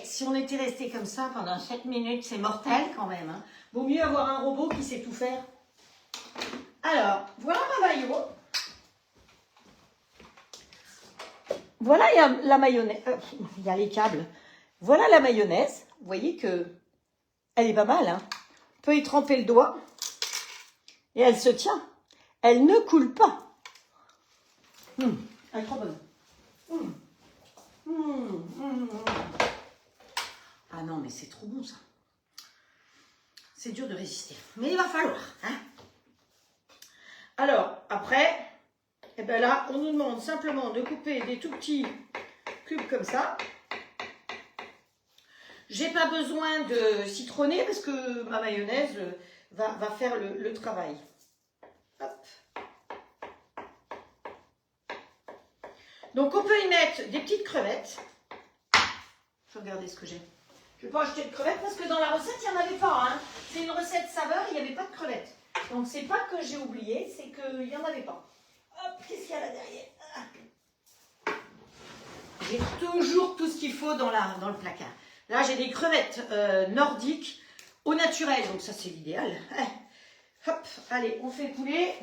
Speaker 1: si on était resté comme ça pendant 7 minutes, c'est mortel quand même. Hein. Vaut mieux avoir un robot qui sait tout faire. Alors, voilà ma mayo. Voilà, il y a la mayonnaise. Il y a les câbles. Voilà la mayonnaise. Vous voyez que elle est pas mal. Hein. On peut y tremper le doigt. Et elle se tient. Elle ne coule pas. Elle est trop bonne. Ah non, mais c'est trop bon ça. C'est dur de résister. Mais il va falloir. Hein. Alors, après, eh ben là, on nous demande simplement de couper des tout petits cubes comme ça. J'ai pas besoin de citronner parce que ma mayonnaise va faire le travail. Hop. Donc on peut y mettre des petites crevettes. Je vais regarder ce que j'ai. Je ne vais pas acheter de crevettes parce que dans la recette, il n'y en avait pas. Hein. C'est une recette saveur, il n'y avait pas de crevettes. Donc c'est pas que j'ai oublié, c'est qu'il n'y en avait pas. Hop, qu'est-ce qu'il y a là derrière? J'ai toujours tout ce qu'il faut dans le placard. Là, j'ai des crevettes nordiques au naturel, donc ça c'est l'idéal. Hop, allez, on fait couler.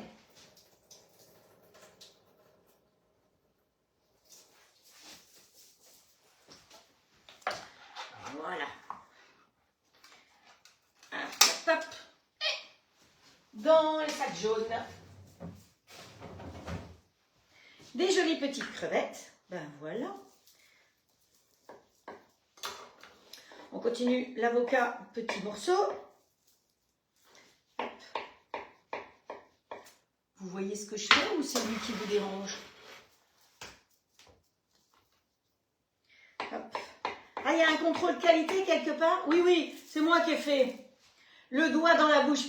Speaker 1: Voilà. Hop, hop. Dans le sac jaune. Des jolies petites crevettes. Ben voilà. On continue l'avocat, petit morceau. Hop. Vous voyez ce que je fais ou c'est lui qui vous dérange? Hop. Ah, il y a un contrôle qualité quelque part? Oui, oui, c'est moi qui ai fait. Le doigt dans la bouche.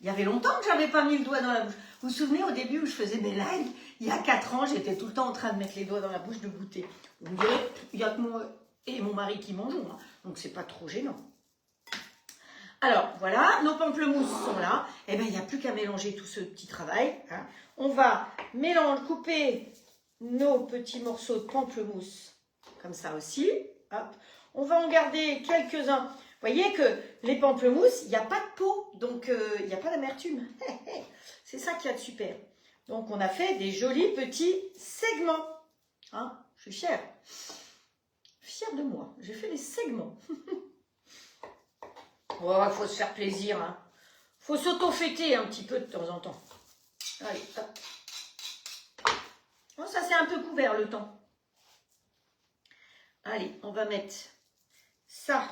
Speaker 1: Il y avait longtemps que je n'avais pas mis le doigt dans la bouche. Vous vous souvenez au début où je faisais mes lives, il y a 4 ans, j'étais tout le temps en train de mettre les doigts dans la bouche, de goûter. Vous me direz, il n'y a que moi et mon mari qui mangeons, hein, donc c'est pas trop gênant. Alors voilà, nos pamplemousses sont là. Eh bien, il n'y a plus qu'à mélanger tout ce petit travail. Hein. On va couper nos petits morceaux de pamplemousse, comme ça aussi. Hop. On va en garder quelques-uns. Vous voyez que les pamplemousses, il n'y a pas de peau, donc il n'y a pas d'amertume. C'est ça qu'il y a de super. Donc on a fait des jolis petits segments. Hein, je suis fière. Fière de moi. J'ai fait des segments. Oh, il faut se faire plaisir. Il faut s'auto-fêter un petit peu de temps en temps. Allez, hop. Oh, ça c'est un peu couvert le temps. Allez, on va mettre ça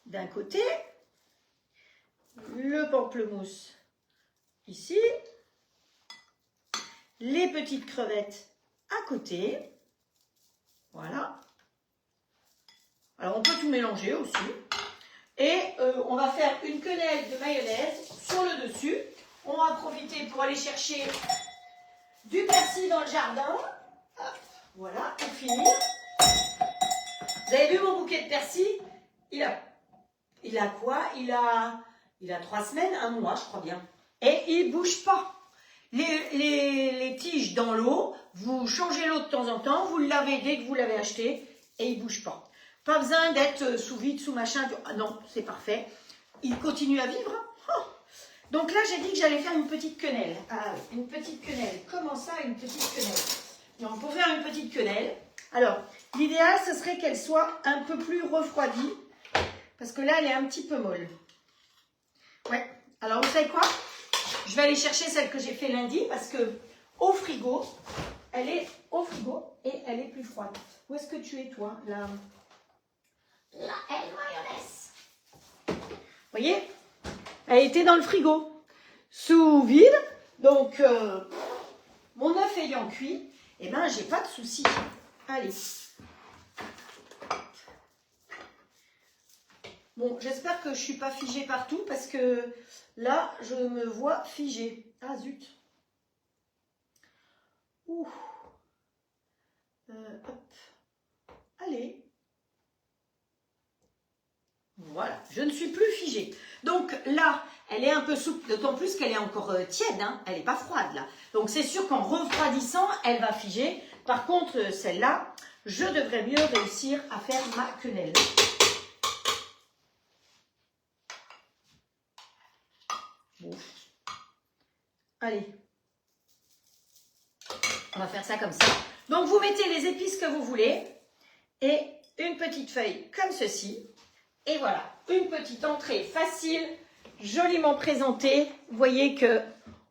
Speaker 1: d'un côté, le pamplemousse ici, les petites crevettes à côté, voilà. Alors on peut tout mélanger aussi, et on va faire une quenelle de mayonnaise sur le dessus. On va en profiter pour aller chercher du persil dans le jardin, hop, voilà, pour finir. Vous avez vu mon bouquet de persil? Il a quoi? Il a 3 semaines, 1 mois, je crois bien. Et il ne bouge pas. les tiges dans l'eau, vous changez l'eau de temps en temps, vous le lavez dès que vous l'avez acheté et il ne bouge pas. Pas besoin d'être sous vide, sous machin. Ah non, c'est parfait. Il continue à vivre. Oh. Donc là, j'ai dit que j'allais faire une petite quenelle. Ah, une petite quenelle. Comment ça, une petite quenelle? Donc, pour faire une petite quenelle, alors, l'idéal, ce serait qu'elle soit un peu plus refroidie. Parce que là, elle est un petit peu molle. Ouais. Alors, vous savez quoi? Je vais aller chercher celle que j'ai fait lundi parce que au frigo, elle est au frigo et elle est plus froide. Où est-ce que tu es, toi? La mayonnaise. Vous voyez? Elle était dans le frigo, sous vide. Donc, mon œuf ayant cuit, eh ben, j'ai pas de souci. Allez. Bon, j'espère que je suis pas figée partout parce que là, je me vois figée. Ah zut. Ouh. Hop. Allez. Voilà, je ne suis plus figée. Donc là, elle est un peu souple, d'autant plus qu'elle est encore tiède, hein, elle n'est pas froide là. Donc c'est sûr qu'en refroidissant, elle va figer. Par contre, celle-là, je devrais mieux réussir à faire ma quenelle. Ouf. Allez, on va faire ça comme ça. Donc vous mettez les épices que vous voulez et une petite feuille comme ceci. Et voilà, une petite entrée facile, joliment présentée. Vous voyez que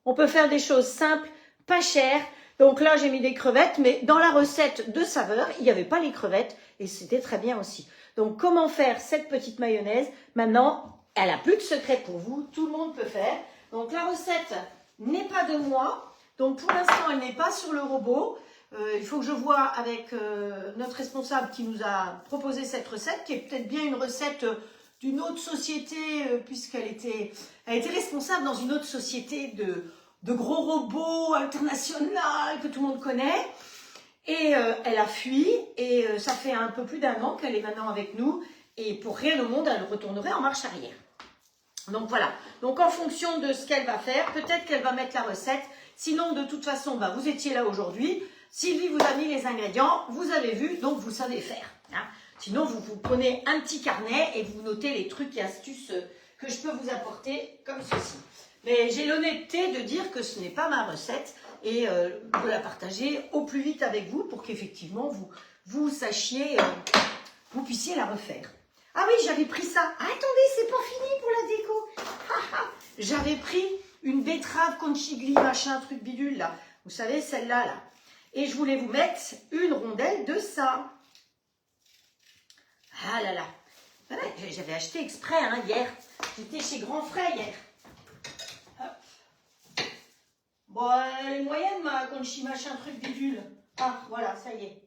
Speaker 1: on peut faire des choses simples, pas chères. Donc là, j'ai mis des crevettes, mais dans la recette de saveur, il n'y avait pas les crevettes et c'était très bien aussi. Donc, comment faire cette petite mayonnaise? Maintenant, elle n'a plus de secret pour vous, tout le monde peut faire. Donc, la recette n'est pas de moi. Donc, pour l'instant, elle n'est pas sur le robot. Il faut que je vois avec notre responsable qui nous a proposé cette recette, qui est peut-être bien une recette d'une autre société, puisqu'elle était responsable dans une autre société de gros robots international que tout le monde connaît. Et elle a fui, et ça fait un peu plus d'un an qu'elle est maintenant avec nous, et pour rien au monde, elle retournerait en marche arrière. Donc voilà, donc en fonction de ce qu'elle va faire, peut-être qu'elle va mettre la recette, sinon de toute façon, bah, vous étiez là aujourd'hui, Sylvie vous a mis les ingrédients, vous avez vu, donc vous savez faire. Hein. Sinon, vous prenez un petit carnet et vous notez les trucs et astuces que je peux vous apporter comme ceci. Mais j'ai l'honnêteté de dire que ce n'est pas ma recette et de la partager au plus vite avec vous pour qu'effectivement vous sachiez, vous puissiez la refaire. Ah oui, j'avais pris ça. Ah, attendez, c'est pas fini pour la déco. J'avais pris une betterave conchigli, machin, truc bidule là. Vous savez, celle-là, là. Et je voulais vous mettre une rondelle de ça. Ah là là. Voilà, j'avais acheté exprès hein, hier. J'étais chez Grand Frais hier. Hop. Bon, elle est moyenne ma conchi, machin, truc bidule. Ah, voilà, ça y est.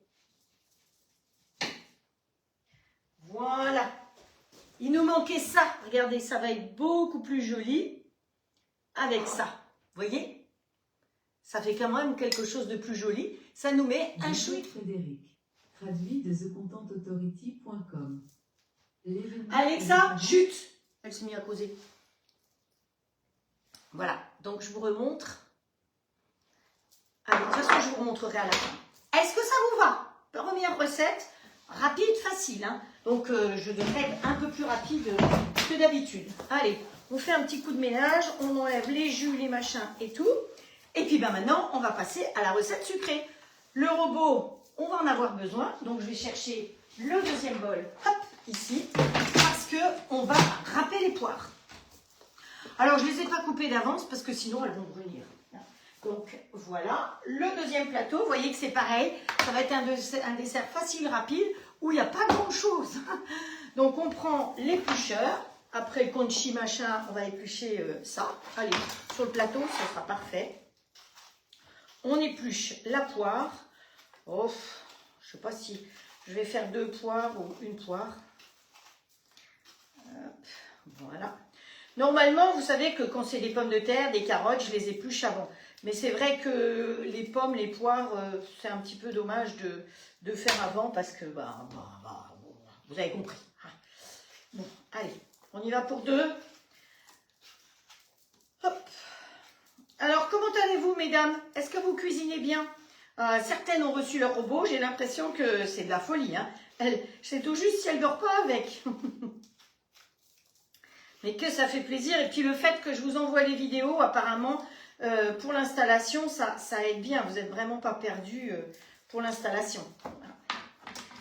Speaker 1: Voilà. Il nous manquait ça. Regardez, ça va être beaucoup plus joli avec ça. Vous voyez? Ça fait quand même quelque chose de plus joli. Ça nous met un chouït.
Speaker 2: Frédéric, traduit de thecontentauthority.com.
Speaker 1: Alexa, chut. Elle s'est mise à causer. Voilà. Donc, je vous remontre. Allez, de toute façon, je vous remontrerai à la fin. Est-ce que ça vous va? Première recette. Rapide, facile. Hein. Donc, je devrais être un peu plus rapide que d'habitude. Allez, on fait un petit coup de ménage. On enlève les jus, les machins et tout. Et puis, ben, maintenant, on va passer à la recette sucrée. Le robot, on va en avoir besoin. Donc, je vais chercher le deuxième bol. Hop, ici. Parce qu'on va râper les poires. Alors, je ne les ai pas coupées d'avance parce que sinon, elles vont brunir. Donc, voilà. Le deuxième plateau, vous voyez que c'est pareil. Ça va être un dessert facile, rapide, où il n'y a pas grand-chose. Donc, on prend l'éplucheur. Après le conchi machin, on va éplucher ça. Allez, sur le plateau, ça sera parfait. On épluche la poire. Oh, je ne sais pas si je vais faire 2 poires ou une poire. Hop, voilà. Normalement, vous savez que quand c'est des pommes de terre, des carottes, je les épluche avant. Mais c'est vrai que les pommes, les poires, c'est un petit peu dommage de faire avant parce que, vous avez compris. Bon, allez, on y va pour 2. Hop. Alors, comment allez-vous, mesdames? Est-ce que vous cuisinez bien? Certaines ont reçu leur robot. J'ai l'impression que c'est de la folie. Hein. C'est tout juste si elle ne dort pas avec. Mais que ça fait plaisir. Et puis, le fait que je vous envoie les vidéos, apparemment, pour l'installation, ça aide bien. Vous n'êtes vraiment pas perdus pour l'installation.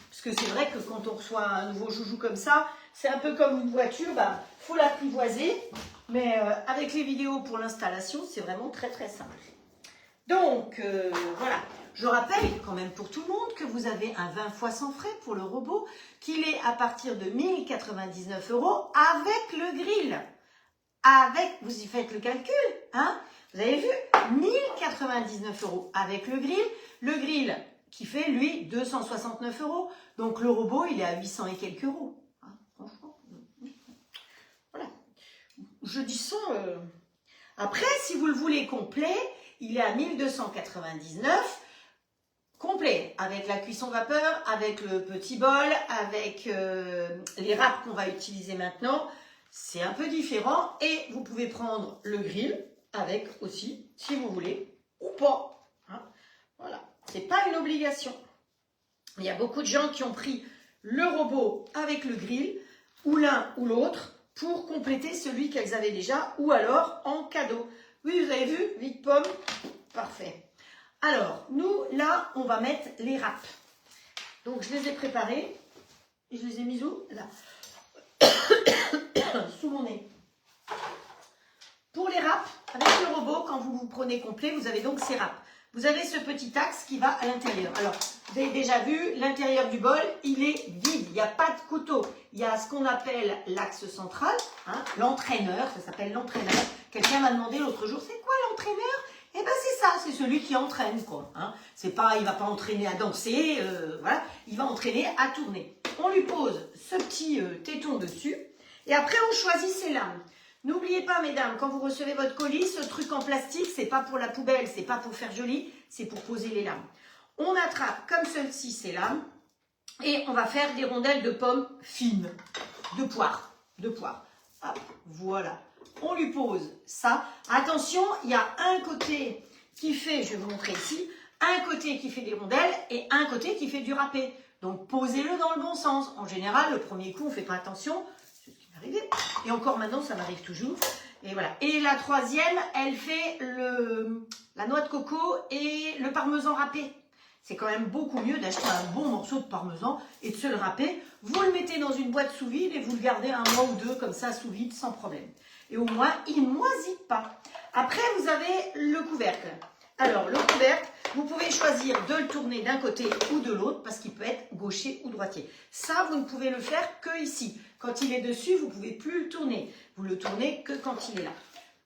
Speaker 1: Parce que c'est vrai que quand on reçoit un nouveau joujou comme ça, c'est un peu comme une voiture, bah, faut l'apprivoiser. Mais avec les vidéos pour l'installation, c'est vraiment très très simple. Donc, voilà. Je rappelle quand même pour tout le monde que vous avez un 20 fois sans frais pour le robot, qu'il est à partir de 1099 € avec le grill. Vous y faites le calcul, hein? Vous avez vu, 1099 € avec le grill. Le grill qui fait, lui, 269 €. Donc, le robot, il est à 800 et quelques euros. Hein, franchement. Voilà. Je dis ça. Après, si vous le voulez complet, il est à 1299 complet, avec la cuisson vapeur, avec le petit bol, avec les râpes qu'on va utiliser maintenant. C'est un peu différent et vous pouvez prendre le grill avec aussi, si vous voulez, ou pas. Hein, voilà, c'est pas une obligation. Il y a beaucoup de gens qui ont pris le robot avec le grill, ou l'un ou l'autre, pour compléter celui qu'elles avaient déjà, ou alors en cadeau. Oui, vous avez vu, vide pomme, parfait. Alors, nous, là, on va mettre les râpes. Donc, je les ai préparés. Et je les ai mis où? Là. Sous mon nez. Pour les râpes, avec le robot, quand vous vous prenez complet, vous avez donc ces râpes. Vous avez ce petit axe qui va à l'intérieur. Alors, vous avez déjà vu, l'intérieur du bol, il est vide. Il n'y a pas de couteau. Il y a ce qu'on appelle l'axe central, hein, l'entraîneur. Ça s'appelle l'entraîneur. Quelqu'un m'a demandé l'autre jour, c'est quoi l'entraîneur? Eh bien, c'est ça, c'est celui qui entraîne, quoi. Hein. C'est pas, il ne va pas entraîner à danser, voilà. Il va entraîner à tourner. On lui pose ce petit téton dessus. Et après, on choisit ses lames. N'oubliez pas, mesdames, quand vous recevez votre colis, ce truc en plastique, c'est pas pour la poubelle, c'est pas pour faire joli, c'est pour poser les lames. On attrape comme ceci ces lames et on va faire des rondelles de pommes fines, de poire. Hop, voilà. On lui pose ça. Attention, il y a un côté qui fait, je vais vous montrer ici, un côté qui fait des rondelles et un côté qui fait du râpé. Donc, posez-le dans le bon sens. En général, le premier coup, on ne fait pas attention. C'est ce qui m'est arrivé. Et encore maintenant, ça m'arrive toujours. Et voilà. Et la troisième, elle fait la noix de coco et le parmesan râpé. C'est quand même beaucoup mieux d'acheter un bon morceau de parmesan et de se le râper. Vous le mettez dans une boîte sous vide et vous le gardez un mois ou deux comme ça sous vide sans problème. Et au moins, il ne moisit pas. Après, vous avez le couvercle. Alors, le couvercle, vous pouvez choisir de le tourner d'un côté ou de l'autre parce qu'il peut être gaucher ou droitier. Ça, vous ne pouvez le faire que ici. Quand il est dessus, vous ne pouvez plus le tourner. Vous le tournez que quand il est là.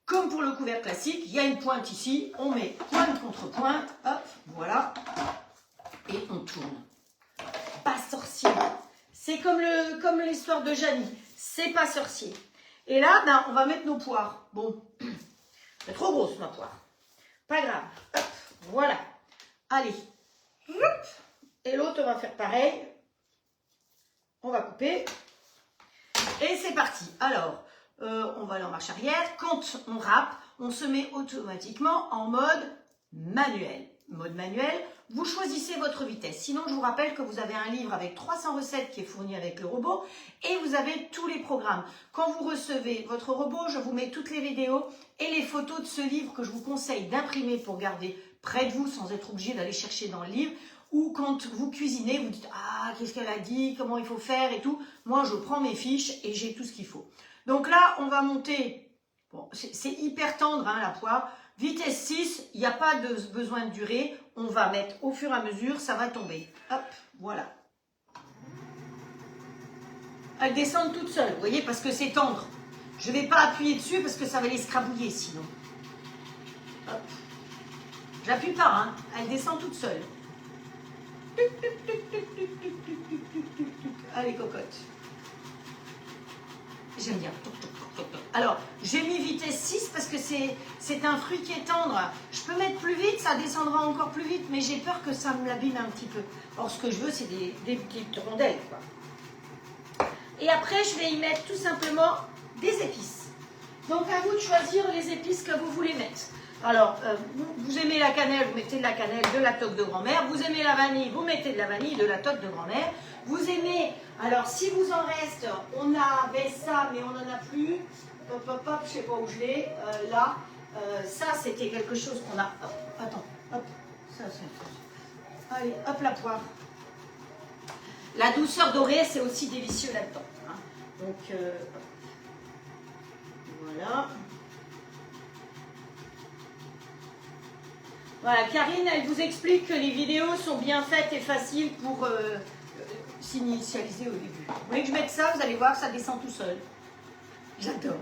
Speaker 1: Comme pour le couvercle classique, il y a une pointe ici. On met pointe contre pointe. Hop, voilà. Et on tourne. Pas sorcier. C'est comme l'histoire de Janie. C'est pas sorcier. Et là, ben, on va mettre nos poires. Bon, c'est trop grosse ma poire. Pas grave. Hop, voilà. Allez. Hop. Et l'autre, on va faire pareil. On va couper. Et c'est parti. Alors, on va aller en marche arrière. Quand on râpe, on se met automatiquement en mode manuel. Mode manuel, vous choisissez votre vitesse. Sinon, je vous rappelle que vous avez un livre avec 300 recettes qui est fourni avec le robot et vous avez tous les programmes. Quand vous recevez votre robot, je vous mets toutes les vidéos et les photos de ce livre que je vous conseille d'imprimer pour garder près de vous sans être obligé d'aller chercher dans le livre. Ou quand vous cuisinez, vous dites « Ah, qu'est-ce qu'elle a dit, comment il faut faire et tout ». Moi, je prends mes fiches et j'ai tout ce qu'il faut. Donc là, on va monter, bon, c'est hyper tendre hein, la poire. Vitesse 6, il n'y a pas de besoin de durée. On va mettre au fur et à mesure, ça va tomber. Hop, voilà. Elles descendent toutes seules, vous voyez, parce que c'est tendre. Je ne vais pas appuyer dessus parce que ça va les scrabouiller sinon. Hop. J'appuie pas, hein. Elles descendent toutes seules. Allez, cocotte. J'aime bien. Alors, j'ai mis vitesse 6 parce que c'est un fruit qui est tendre. Je peux mettre plus vite, ça descendra encore plus vite, mais j'ai peur que ça me l'abîme un petit peu. Or, ce que je veux, c'est des petites rondelles, quoi. Et après, je vais y mettre tout simplement des épices. Donc, à vous de choisir les épices que vous voulez mettre. Alors, vous aimez la cannelle, vous mettez de la cannelle, de la toque de grand-mère. Vous aimez la vanille, vous mettez de la vanille, de la toque de grand-mère. Vous aimez, alors si vous en reste, on avait ça, mais on n'en a plus. Hop, hop, hop, je sais pas où je l'ai. Là, ça c'était quelque chose qu'on a. Hop, attends, hop, ça c'est. Allez, hop la poire. La douceur dorée, c'est aussi délicieux là-dedans. Hein. Donc, voilà. Voilà, Karine, elle vous explique que les vidéos sont bien faites et faciles pour s'initialiser au début. Vous voulez que je mette ça, vous allez voir, ça descend tout seul. J'adore.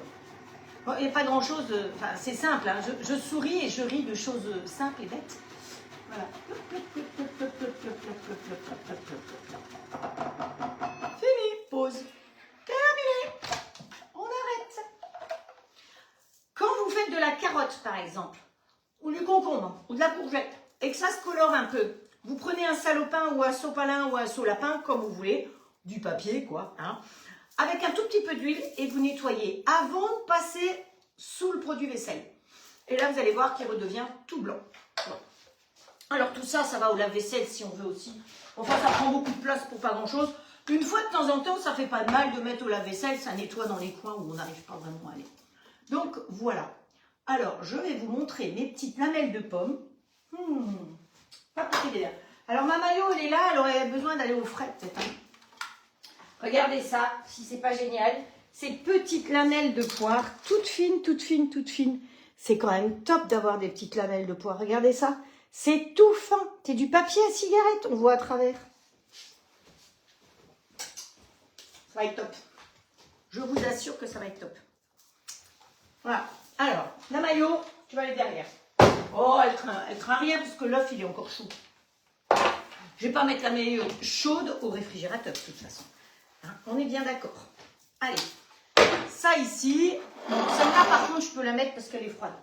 Speaker 1: Bon, il n'y a pas grand-chose, enfin c'est simple, hein, je souris et je ris de choses simples et bêtes. Voilà. Fini, pause. Terminé. On arrête. Quand vous faites de la carotte, par exemple, ou du concombre, ou de la courgette, et que ça se colore un peu, vous prenez un salopin ou un sopalin ou un solapin, comme vous voulez, du papier, quoi, hein, avec un tout petit peu d'huile et vous nettoyez avant de passer sous le produit vaisselle. Et là, vous allez voir qu'il redevient tout blanc. Bon. Alors tout ça, ça va au lave-vaisselle si on veut aussi. Enfin, ça prend beaucoup de place pour pas grand-chose. Une fois de temps en temps, ça fait pas de mal de mettre au lave-vaisselle, ça nettoie dans les coins où on n'arrive pas vraiment à aller. Donc voilà. Alors, je vais vous montrer mes petites lamelles de pommes. Pas particulière. Alors ma maillot, elle est là, elle aurait besoin d'aller au frais peut-être. Hein. Regardez ça, si c'est pas génial. Ces petites lamelles de poire, toutes fines, toutes fines, toutes fines. C'est quand même top d'avoir des petites lamelles de poire. Regardez ça, c'est tout fin. C'est du papier à cigarette, on voit à travers. Ça va être top. Je vous assure que ça va être top. Voilà. Alors, la maillot, tu vas aller derrière. Oh, elle craint rien parce que l'œuf, il est encore chaud. Je ne vais pas mettre la maillot chaude au réfrigérateur de toute façon. Hein, on est bien d'accord. Allez, ça ici. Celle-là, par contre, je peux la mettre parce qu'elle est froide.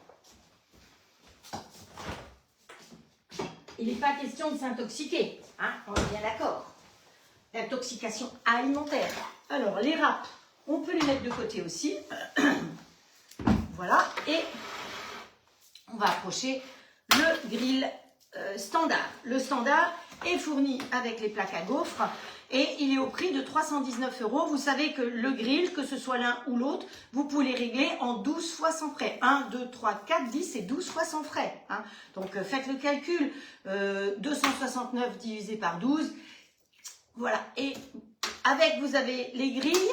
Speaker 1: Il n'est pas question de s'intoxiquer. Hein, on est bien d'accord. L'intoxication alimentaire. Alors, les râpes, on peut les mettre de côté aussi. Voilà. Et on va approcher le grill standard. Le standard est fourni avec les plaques à gaufres et il est au prix de 319 €. Vous savez que le grill, que ce soit l'un ou l'autre, vous pouvez les régler en 12 fois sans frais. 1, 2, 3, 4, 10 et 12 fois sans frais. Hein. Donc faites le calcul. 269 divisé par 12. Voilà. Et avec, vous avez les grilles.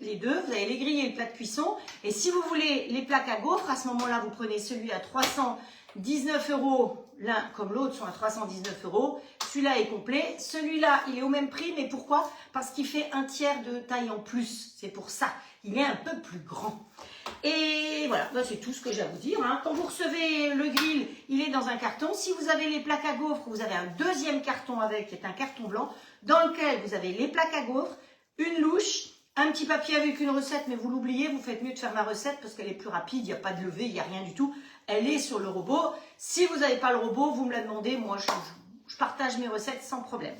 Speaker 1: Les deux, vous avez les grilles et le plat de cuisson. Et si vous voulez les plaques à gaufres, à ce moment-là, vous prenez celui à 319 €. L'un comme l'autre sont à 319 €. Celui-là est complet. Celui-là, il est au même prix. Mais pourquoi? Parce qu'il fait un tiers de taille en plus. C'est pour ça. Il est un peu plus grand. Et voilà, ben, c'est tout ce que j'ai à vous dire. Hein. Quand vous recevez le grill, il est dans un carton. Si vous avez les plaques à gaufres, vous avez un deuxième carton avec, qui est un carton blanc, dans lequel vous avez les plaques à gaufres, une louche, un petit papier avec une recette, mais vous l'oubliez, vous faites mieux de faire ma recette parce qu'elle est plus rapide, il n'y a pas de levée, il n'y a rien du tout. Elle est sur le robot. Si vous n'avez pas le robot, vous me la demandez, moi je partage mes recettes sans problème.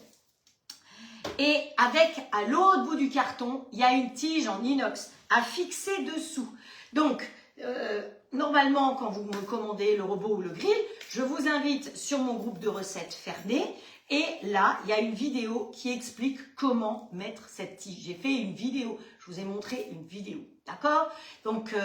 Speaker 1: Et avec, à l'autre bout du carton, il y a une tige en inox à fixer dessous. Donc, normalement, quand vous me commandez le robot ou le grill, je vous invite sur mon groupe de recettes fermé. Et là, il y a une vidéo qui explique comment mettre cette tige. J'ai fait une vidéo, je vous ai montré une vidéo, d'accord? Donc,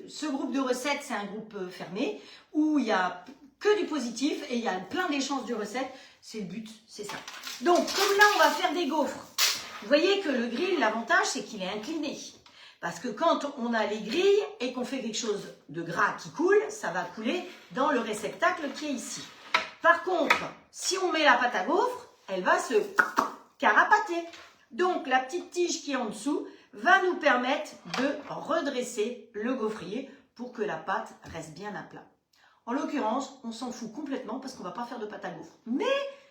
Speaker 1: ce groupe de recettes, c'est un groupe fermé où il y a que du positif et il y a plein d'échanges de recettes. C'est le but, c'est ça. Donc, comme là, on va faire des gaufres. Vous voyez que le grill, l'avantage, c'est qu'il est incliné. Parce que quand on a les grilles et qu'on fait quelque chose de gras qui coule, ça va couler dans le réceptacle qui est ici. Par contre, si on met la pâte à gaufres, elle va se carapater. Donc, la petite tige qui est en dessous va nous permettre de redresser le gaufrier pour que la pâte reste bien à plat. En l'occurrence, on s'en fout complètement parce qu'on ne va pas faire de pâte à gaufres. Mais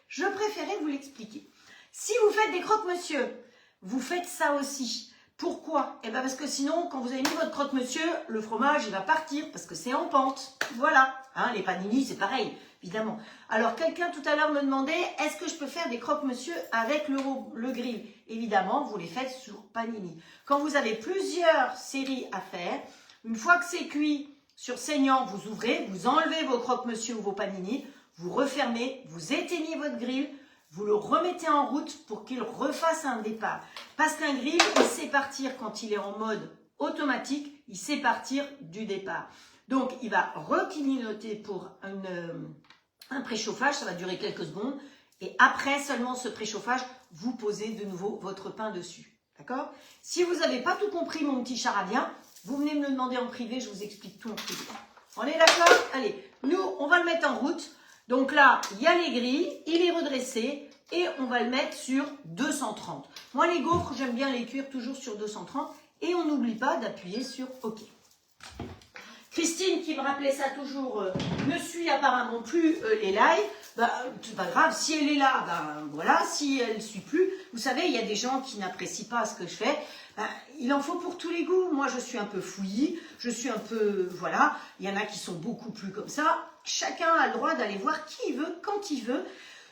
Speaker 1: je préférais vous l'expliquer. Si vous faites des croque-monsieur, vous faites ça aussi. Pourquoi? Eh bien parce que sinon, quand vous avez mis votre croque-monsieur, le fromage il va partir parce que c'est en pente. Voilà. Hein, les panini, c'est pareil, évidemment. Alors, quelqu'un tout à l'heure me demandait, est-ce que je peux faire des croque-monsieur avec le grill? Évidemment, vous les faites sur panini. Quand vous avez plusieurs séries à faire, une fois que c'est cuit, Sur saignant, vous ouvrez, vous enlevez vos croque-monsieur ou vos panini, vous refermez, vous éteignez votre grill, vous le remettez en route pour qu'il refasse un départ. Parce qu'un grill, il sait partir quand il est en mode automatique, il sait partir du départ. Donc, il va reclignoter pour un préchauffage, ça va durer quelques secondes. Et après seulement ce préchauffage, vous posez de nouveau votre pain dessus. D'accord? Si vous n'avez pas tout compris, mon petit charabia, vous venez me le demander en privé, je vous explique tout en privé. On est d'accord? Allez, nous, on va le mettre en route. Donc là, il y a les grilles, il est redressé et on va le mettre sur 230. Moi, les gaufres, j'aime bien les cuire toujours sur 230 et on n'oublie pas d'appuyer sur OK. Christine, qui me rappelait ça toujours, ne suit apparemment plus les lives. C'est pas grave, si elle est là, voilà, si elle ne suit plus. Vous savez, il y a des gens qui n'apprécient pas ce que je fais. Il en faut pour tous les goûts. Moi, je suis un peu fouillis, je suis un peu, voilà. Il y en a qui sont beaucoup plus comme ça. Chacun a le droit d'aller voir qui il veut, quand il veut.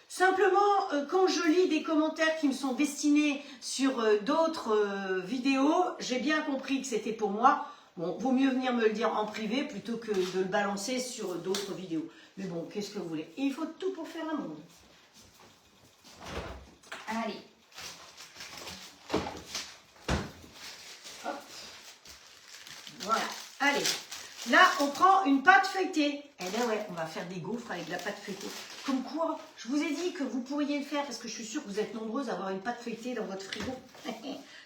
Speaker 1: Simplement, quand je lis des commentaires qui me sont destinés sur d'autres vidéos, j'ai bien compris que c'était pour moi. Bon, vaut mieux venir me le dire en privé plutôt que de le balancer sur d'autres vidéos. Mais bon, qu'est-ce que vous voulez? Et il faut tout pour faire un monde. Allez. Hop. Voilà. Allez. Là, on prend une pâte feuilletée. Eh bien ouais, on va faire des gaufres avec de la pâte feuilletée. Comme quoi, je vous ai dit que vous pourriez le faire parce que je suis sûre que vous êtes nombreuses à avoir une pâte feuilletée dans votre frigo.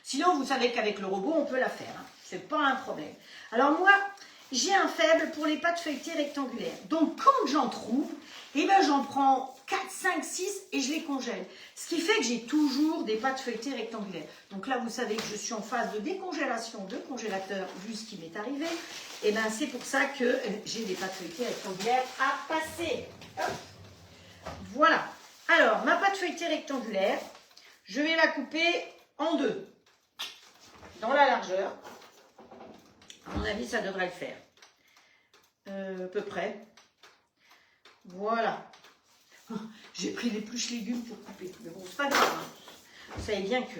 Speaker 1: Sinon, vous savez qu'avec le robot, on peut la faire. Hein. C'est pas un problème. Alors moi, j'ai un faible pour les pâtes feuilletées rectangulaires. Donc, quand j'en trouve, eh ben, j'en prends 4, 5, 6 et je les congèle. Ce qui fait que j'ai toujours des pâtes feuilletées rectangulaires. Donc là, vous savez que je suis en phase de décongélation de congélateur, vu ce qui m'est arrivé. Et ben, c'est pour ça que j'ai des pâtes feuilletées rectangulaires à passer. Hop. Voilà. Alors, ma pâte feuilletée rectangulaire, je vais la couper en deux, dans la largeur. À mon avis, ça devrait le faire. À peu près. Voilà. J'ai pris l'épluche légumes pour couper. Mais bon, c'est pas grave. Hein. Vous savez bien que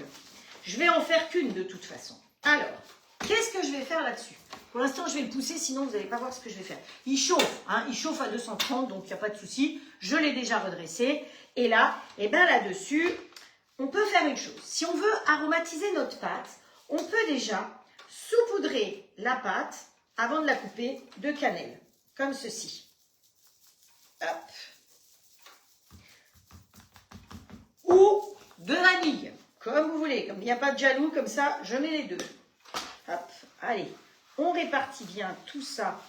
Speaker 1: je vais en faire qu'une de toute façon. Alors, qu'est-ce que je vais faire là-dessus? Pour l'instant, je vais le pousser, sinon vous n'allez pas voir ce que je vais faire. Il chauffe, hein, il chauffe à 230, donc il n'y a pas de souci. Je l'ai déjà redressé. Et là, eh ben là-dessus, on peut faire une chose. Si on veut aromatiser notre pâte, on peut déjà saupoudrer la pâte avant de la couper de cannelle, comme ceci. Hop. Ou de vanille, comme vous voulez. Comme il n'y a pas de jaloux, comme ça, je mets les deux. Hop, allez. On répartit bien tout ça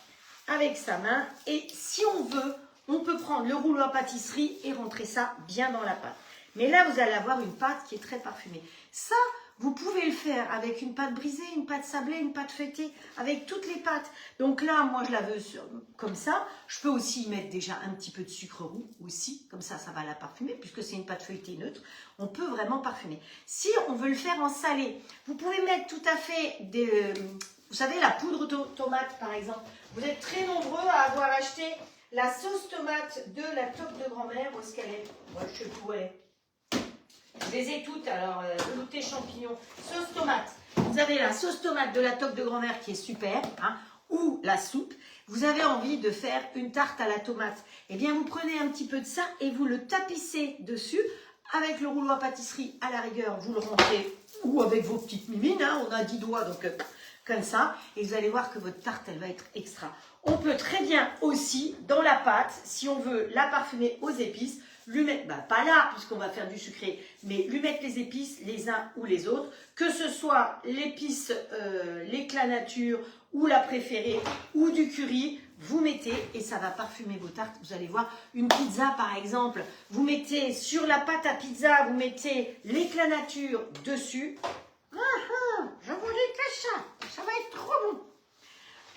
Speaker 1: avec sa main. Et si on veut, on peut prendre le rouleau à pâtisserie et rentrer ça bien dans la pâte. Mais là, vous allez avoir une pâte qui est très parfumée. Ça, vous pouvez le faire avec une pâte brisée, une pâte sablée, une pâte feuilletée, avec toutes les pâtes. Donc là, moi, je la veux comme ça. Je peux aussi y mettre déjà un petit peu de sucre roux aussi. Comme ça, ça va la parfumer puisque c'est une pâte feuilletée neutre. On peut vraiment parfumer. Si on veut le faire en salé, vous pouvez mettre tout à fait des... vous savez, la poudre de tomate, par exemple. Vous êtes très nombreux à avoir acheté la sauce tomate de la toque de grand-mère. Où est-ce qu'elle est? Moi, je sais plus où elle est. Je les ai toutes, alors, velouté champignons, sauce tomate. Vous avez la sauce tomate de la toque de grand-mère qui est super, hein, ou la soupe. Vous avez envie de faire une tarte à la tomate. Eh bien, vous prenez un petit peu de ça et vous le tapissez dessus. Avec le rouleau à pâtisserie, à la rigueur, vous le rentrez, ou avec vos petites mimines, hein, on a 10 doigts, donc comme ça. Et vous allez voir que votre tarte, elle va être extra. On peut très bien aussi, dans la pâte, si on veut la parfumer aux épices, lui mettre, pas là, puisqu'on va faire du sucré, mais lui mettre les épices, les uns ou les autres, que ce soit l'épice, l'éclat nature, ou la préférée, ou du curry, vous mettez, et ça va parfumer vos tartes. Vous allez voir, une pizza par exemple, vous mettez sur la pâte à pizza, vous mettez l'éclat nature dessus. Je vous dis que ça va être trop bon.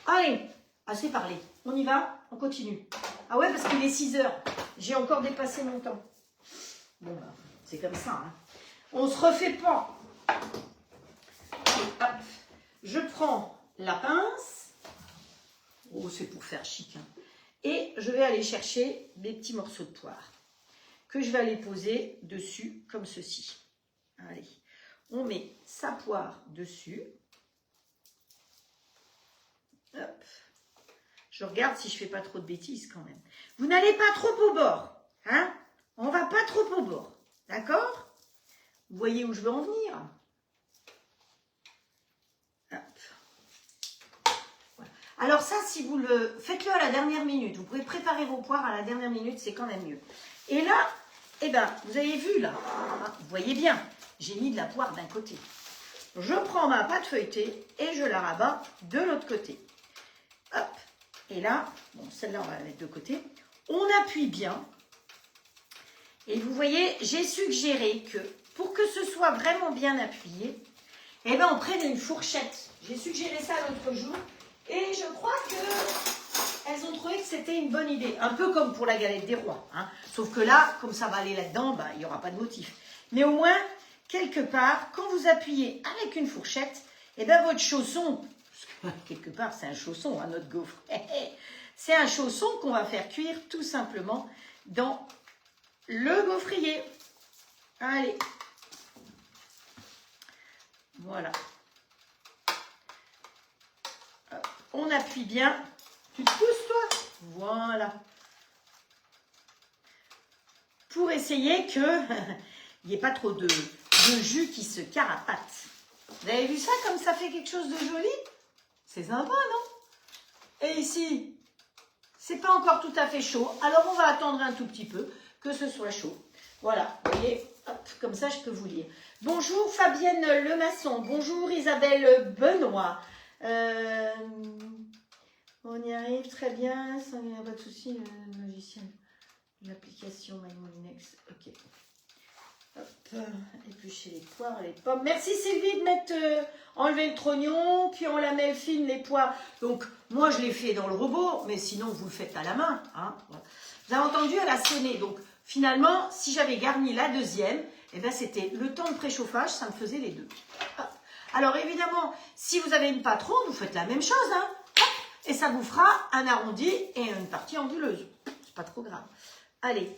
Speaker 1: Allez, assez parlé, on y va, on continue. Ah ouais, parce qu'il est 6 heures. J'ai encore dépassé mon temps. Bon, c'est comme ça. Hein. On se refait pas. Hop. Je prends la pince. Oh, c'est pour faire chic. Hein. Et je vais aller chercher mes petits morceaux de poire. Que je vais aller poser dessus, comme ceci. Allez. On met sa poire dessus. Hop. Je regarde si je fais pas trop de bêtises quand même. Vous n'allez pas trop au bord, hein? On va pas trop au bord, d'accord? Vous voyez où je veux en venir? Hop. Voilà. Alors ça, si vous le faites-le à la dernière minute, vous pouvez préparer vos poires à la dernière minute, c'est quand même mieux. Et là, eh ben, vous avez vu là, hein, vous voyez bien, j'ai mis de la poire d'un côté. Je prends ma pâte feuilletée et je la rabats de l'autre côté. Hop. Et là, bon, celle-là, on va la mettre de côté. On appuie bien. Et vous voyez, j'ai suggéré que pour que ce soit vraiment bien appuyé, eh ben, on prenne une fourchette. J'ai suggéré ça l'autre jour. Et je crois qu'elles ont trouvé que c'était une bonne idée. Un peu comme pour la galette des rois. Hein. Sauf que là, comme ça va aller là-dedans, ben, il n'y aura pas de motif. Mais au moins, quelque part, quand vous appuyez avec une fourchette, eh ben, votre chausson, quelque part, c'est un chausson, hein, notre gaufre. C'est un chausson qu'on va faire cuire tout simplement dans le gaufrier. Allez. Voilà. Hop. On appuie bien. Tu te pousses, toi? Voilà. Pour essayer que il n'y ait pas trop de jus qui se carapate. Vous avez vu ça comme ça fait quelque chose de joli? C'est sympa, non? Et ici, c'est pas encore tout à fait chaud. Alors, on va attendre un tout petit peu que ce soit chaud. Voilà, vous voyez, hop, comme ça, je peux vous lire. Bonjour Fabienne Lemasson. Bonjour Isabelle Benoît. On y arrive très bien, sans pas de souci, le logiciel, l'application MyMolinex. Ok. Hop, éplucher les poires, les pommes. Merci Sylvie de mettre enlever le trognon, puis on la met fine les poires. Donc moi je l'ai fait dans le robot, mais sinon vous le faites à la main. Hein. Vous avez entendu, elle a sonné. Donc finalement, si j'avais garni la deuxième, eh ben, c'était le temps de préchauffage, ça me faisait les deux. Hop. Alors évidemment, si vous avez une pâte ronde, vous faites la même chose. Hein. Hop, et ça vous fera un arrondi et une partie anguleuse. C'est pas trop grave. Allez,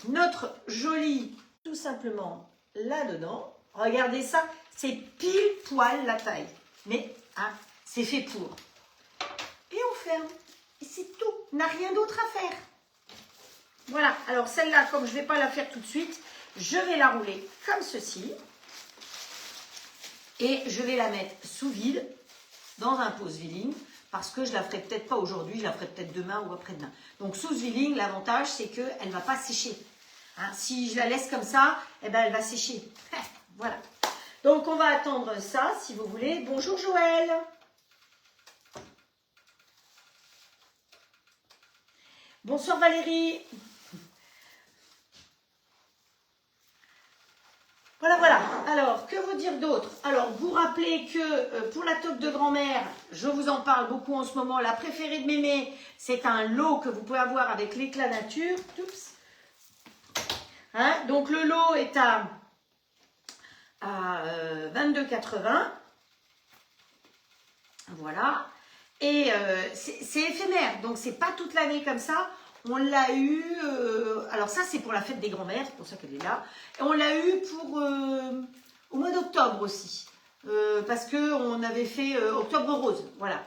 Speaker 1: notre joli tout simplement là-dedans. Regardez ça, c'est pile poil la taille. Mais hein, c'est fait pour. Et on ferme. Et c'est tout. On n'a rien d'autre à faire. Voilà. Alors celle-là, comme je ne vais pas la faire tout de suite, je vais la rouler comme ceci. Et je vais la mettre sous vide dans un pose-villing. Parce que je ne la ferai peut-être pas aujourd'hui, je la ferai peut-être demain ou après-demain. Donc sous villing, l'avantage c'est qu'elle ne va pas sécher. Hein, si je la laisse comme ça, eh ben, elle va sécher. Voilà. Donc, on va attendre ça, si vous voulez. Bonjour, Joël. Bonsoir, Valérie. Voilà, voilà. Alors, que vous dire d'autre? Alors, vous rappelez que pour la toque de grand-mère, je vous en parle beaucoup en ce moment. La préférée de Mémé, c'est un lot que vous pouvez avoir avec l'éclat nature. Oups. Hein, donc le lot est à 22,80. Voilà. Et c'est éphémère, donc c'est pas toute l'année comme ça. On l'a eu, alors ça c'est pour la fête des grands-mères, c'est pour ça qu'elle est là. Et on l'a eu pour au mois d'octobre aussi, parce qu'on avait fait octobre rose, voilà.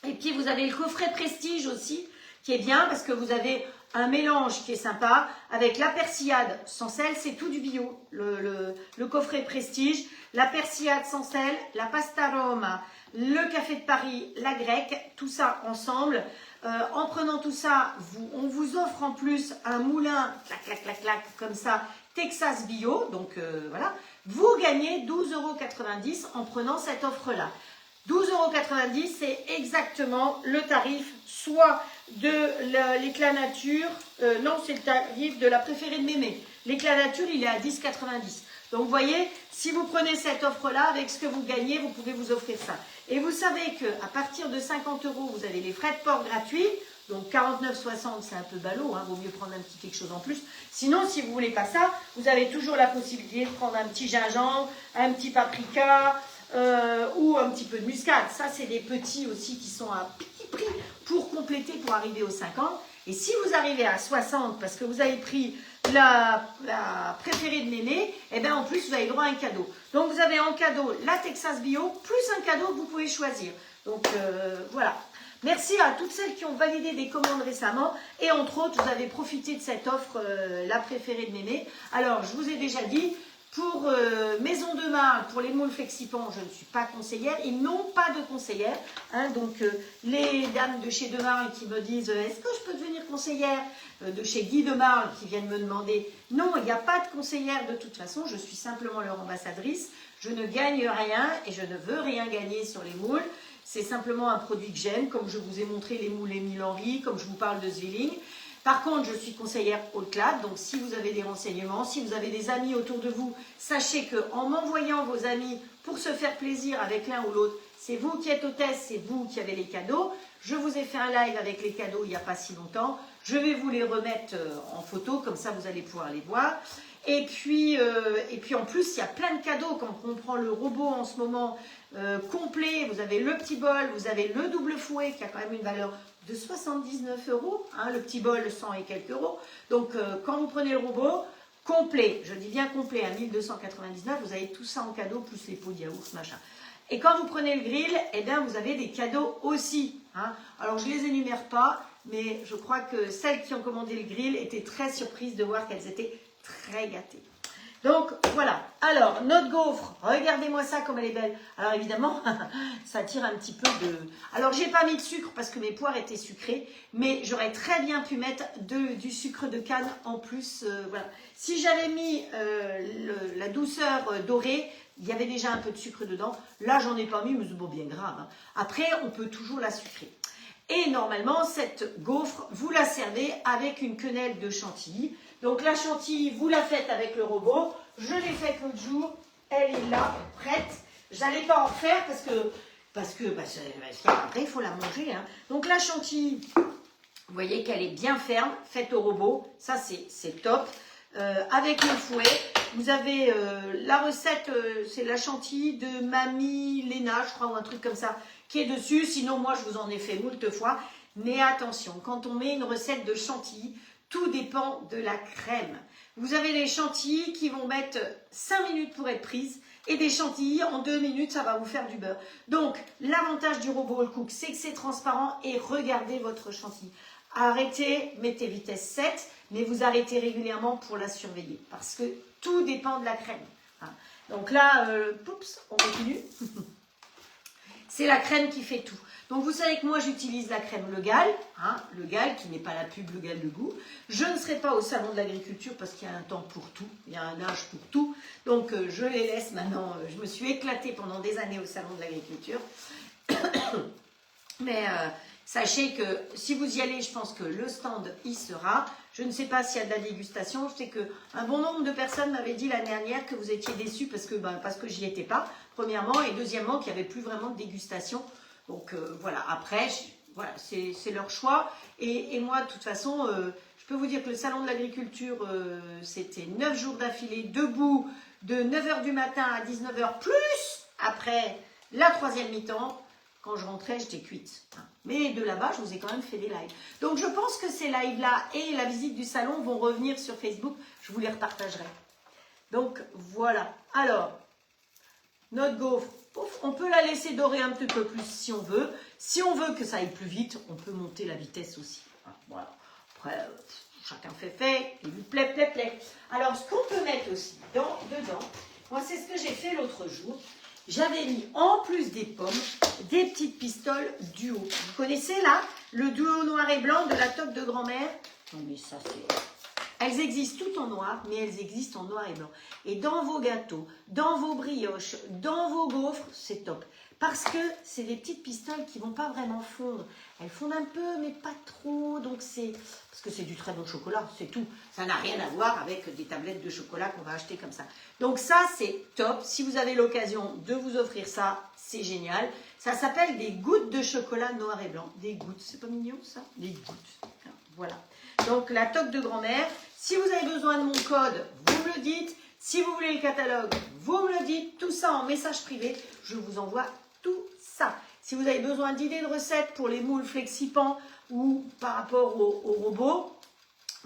Speaker 1: Et puis vous avez le coffret Prestige aussi, qui est bien, parce que vous avez un mélange qui est sympa, avec la persillade sans sel, c'est tout du bio, le coffret Prestige, la persillade sans sel, la pasta Roma, le café de Paris, la grecque, tout ça ensemble. En prenant tout ça, on vous offre en plus un moulin, clac, clac, clac, clac, comme ça, Texas Bio, donc voilà. Vous gagnez 12,90 € en prenant cette offre-là. 12,90 €, c'est exactement le tarif, soit de l'éclat nature, non, c'est le tarif de la préférée de Mémé. L'éclat nature, il est à 10,90 €. Donc, vous voyez, si vous prenez cette offre-là, avec ce que vous gagnez, vous pouvez vous offrir ça. Et vous savez qu'à partir de 50 €, vous avez les frais de port gratuits. Donc, 49,60 €, c'est un peu ballot, hein, vaut mieux prendre un petit quelque chose en plus. Sinon, si vous ne voulez pas ça, vous avez toujours la possibilité de prendre un petit gingembre, un petit paprika, ou un petit peu de muscade. Ça, c'est des petits aussi qui sont à petit prix pour compléter, pour arriver aux 50. Et si vous arrivez à 60 parce que vous avez pris la préférée de Mémé, et bien en plus, vous avez droit à un cadeau. Donc, vous avez en cadeau la Texas Bio, plus un cadeau que vous pouvez choisir. Donc, voilà. Merci à toutes celles qui ont validé des commandes récemment. Et entre autres, vous avez profité de cette offre, la préférée de Mémé. Alors, je vous ai déjà dit, pour Maison de Marle, pour les moules Flexipant, je ne suis pas conseillère. Ils n'ont pas de conseillère. Hein, donc, les dames de chez De Marle qui me disent « Est-ce que je peux devenir conseillère ?» de chez Guy De Marle qui viennent me demander « Non, il n'y a pas de conseillère de toute façon. Je suis simplement leur ambassadrice. Je ne gagne rien et je ne veux rien gagner sur les moules. C'est simplement un produit que j'aime, comme je vous ai montré les moules Émile Henry, comme je vous parle de Zwilling. Par contre, je suis conseillère haute classe, donc si vous avez des renseignements, si vous avez des amis autour de vous, sachez qu'en m'envoyant vos amis pour se faire plaisir avec l'un ou l'autre, c'est vous qui êtes hôtesse, c'est vous qui avez les cadeaux. Je vous ai fait un live avec les cadeaux il n'y a pas si longtemps. Je vais vous les remettre en photo, comme ça vous allez pouvoir les voir. Et puis en plus, il y a plein de cadeaux. Quand on prend le robot en ce moment complet, vous avez le petit bol, vous avez le double fouet qui a quand même une valeur de 79 €, hein, le petit bol 100 et quelques euros. Donc quand vous prenez le robot complet, je dis bien complet, à 1299, vous avez tout ça en cadeau, plus les pots de yaourt, machin. Et quand vous prenez le grill, eh bien, vous avez des cadeaux aussi. Hein. Alors je ne les énumère pas, mais je crois que celles qui ont commandé le grill étaient très surprises de voir qu'elles étaient très gâtées. Donc voilà, alors notre gaufre, regardez-moi ça comme elle est belle. Alors évidemment, ça tire un petit peu de... Alors j'ai pas mis de sucre parce que mes poires étaient sucrées, mais j'aurais très bien pu mettre du sucre de canne en plus. Voilà. Si j'avais mis la douceur dorée, il y avait déjà un peu de sucre dedans. Là j'en ai pas mis, mais c'est bon, bien grave. Hein. Après, on peut toujours la sucrer. Et normalement, cette gaufre, vous la servez avec une quenelle de chantilly. Donc la chantilly, vous la faites avec le robot. Je l'ai faite l'autre jour. Elle est là, prête. Je n'allais pas en faire parce qu'après, il faut la manger. Hein. Donc la chantilly, vous voyez qu'elle est bien ferme, faite au robot. Ça, c'est top. Avec le fouet, vous avez la recette, c'est la chantilly de Mamie Léna, je crois, ou un truc comme ça, qui est dessus. Sinon, moi, je vous en ai fait moult fois. Mais attention, quand on met une recette de chantilly, tout dépend de la crème. Vous avez des chantilly qui vont mettre 5 minutes pour être prises et des chantilly, en 2 minutes, ça va vous faire du beurre. Donc, l'avantage du robot All Cook, c'est que c'est transparent et regardez votre chantilly. Arrêtez, mettez vitesse 7, mais vous arrêtez régulièrement pour la surveiller parce que tout dépend de la crème. Hein. Donc là, poups, on continue. C'est la crème qui fait tout. Donc vous savez que moi j'utilise la crème Le Gall, hein, Le Gall qui n'est pas la pub Le Gall de goût. Je ne serai pas au salon de l'agriculture parce qu'il y a un temps pour tout, il y a un âge pour tout. Donc je les laisse maintenant, je me suis éclatée pendant des années au salon de l'agriculture. Mais sachez que si vous y allez, je pense que le stand y sera. Je ne sais pas s'il y a de la dégustation. Je sais qu'un bon nombre de personnes m'avaient dit l'année dernière que vous étiez déçus parce que j'y étais pas, premièrement, et deuxièmement qu'il n'y avait plus vraiment de dégustation. Donc voilà, après, voilà, c'est leur choix. Et moi, de toute façon, je peux vous dire que le salon de l'agriculture, c'était 9 jours d'affilée, debout, de 9 h du matin à 19 h, plus après la 3e mi-temps. Quand je rentrais, j'étais cuite. Mais de là-bas, je vous ai quand même fait des lives. Donc je pense que ces lives-là et la visite du salon vont revenir sur Facebook. Je vous les repartagerai. Donc voilà. Alors, notre gaufre, on peut la laisser dorer un petit peu plus si on veut. Si on veut que ça aille plus vite, on peut monter la vitesse aussi. Voilà. Après, chacun fait. Il lui plaît. Alors, ce qu'on peut mettre aussi dedans, moi, c'est ce que j'ai fait l'autre jour. J'avais mis, en plus des pommes, des petites pistoles duo. Vous connaissez là, le duo noir et blanc de la toque de grand-mère? Non, mais ça, c'est... Elles existent toutes en noir, mais elles existent en noir et blanc. Et dans vos gâteaux, dans vos brioches, dans vos gaufres, c'est top. Parce que c'est des petites pistoles qui ne vont pas vraiment fondre. Elles fondent un peu, mais pas trop. Donc c'est... Parce que c'est du très bon chocolat, c'est tout. Ça n'a rien à voir avec des tablettes de chocolat qu'on va acheter comme ça. Donc ça, c'est top. Si vous avez l'occasion de vous offrir ça, c'est génial. Ça s'appelle des gouttes de chocolat noir et blanc. Des gouttes, c'est pas mignon ça? Des gouttes. Voilà. Donc la toque de grand-mère. Si vous avez besoin de mon code, vous me le dites. Si vous voulez le catalogue, vous me le dites. Tout ça en message privé. Je vous envoie tout ça. Si vous avez besoin d'idées de recettes pour les moules Flexipant ou par rapport au robot,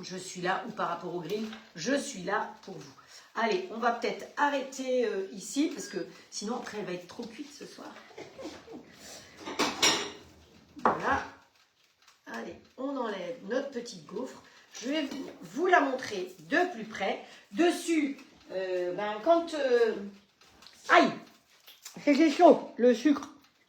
Speaker 1: je suis là, ou par rapport au grill, je suis là pour vous. Allez, on va peut-être arrêter ici parce que sinon après elle va être trop cuite ce soir. Voilà. Allez, on enlève notre petite gaufre. Je vais vous la montrer de plus près. Dessus, aïe, c'est chaud, le sucre.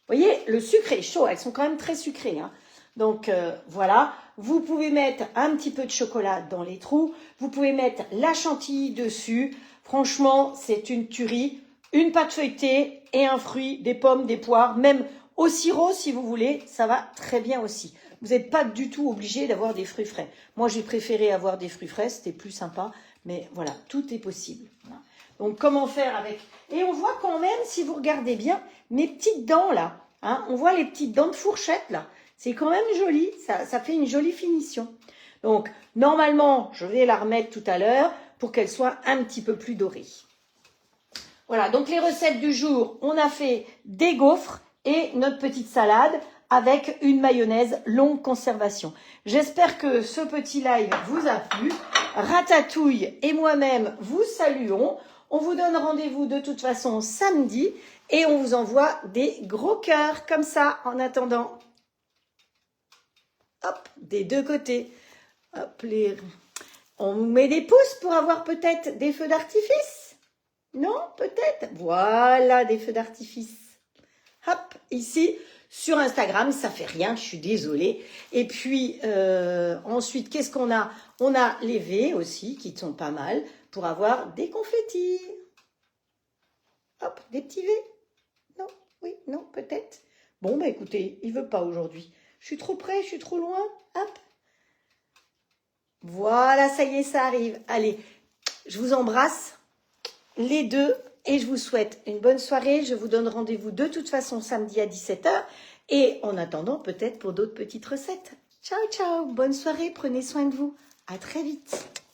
Speaker 1: Vous voyez, le sucre est chaud. Elles sont quand même très sucrées, hein. Donc, voilà. Vous pouvez mettre un petit peu de chocolat dans les trous. Vous pouvez mettre la chantilly dessus. Franchement, c'est une tuerie. Une pâte feuilletée et un fruit, des pommes, des poires, même au sirop si vous voulez, ça va très bien aussi. Vous n'êtes pas du tout obligé d'avoir des fruits frais. Moi, j'ai préféré avoir des fruits frais, c'était plus sympa. Mais voilà, tout est possible. Voilà. Donc, comment faire avec... Et on voit quand même, si vous regardez bien, mes petites dents là. Hein, on voit les petites dents de fourchette là. C'est quand même joli, ça fait une jolie finition. Donc, normalement, je vais la remettre tout à l'heure pour qu'elle soit un petit peu plus dorée. Voilà, donc les recettes du jour, on a fait des gaufres et notre petite salade avec une mayonnaise longue conservation. J'espère que ce petit live vous a plu. Ratatouille et moi-même vous saluons. On vous donne rendez-vous de toute façon samedi et on vous envoie des gros cœurs comme ça en attendant. Hop, des deux côtés. Hop, on met des pouces pour avoir peut-être des feux d'artifice. Non, peut-être. Voilà, des feux d'artifice. Hop, ici, sur Instagram, ça fait rien, je suis désolée. Et puis, ensuite, qu'est-ce qu'on a? On a les V aussi, qui sont pas mal, pour avoir des confettis. Hop, des petits V. Non, oui, non, peut-être. Bon, bah écoutez, il veut pas aujourd'hui. Je suis trop près, je suis trop loin. Hop. Voilà, ça y est, ça arrive. Allez, je vous embrasse les deux et je vous souhaite une bonne soirée. Je vous donne rendez-vous de toute façon samedi à 17 h et en attendant peut-être pour d'autres petites recettes. Ciao, ciao, bonne soirée, prenez soin de vous. À très vite.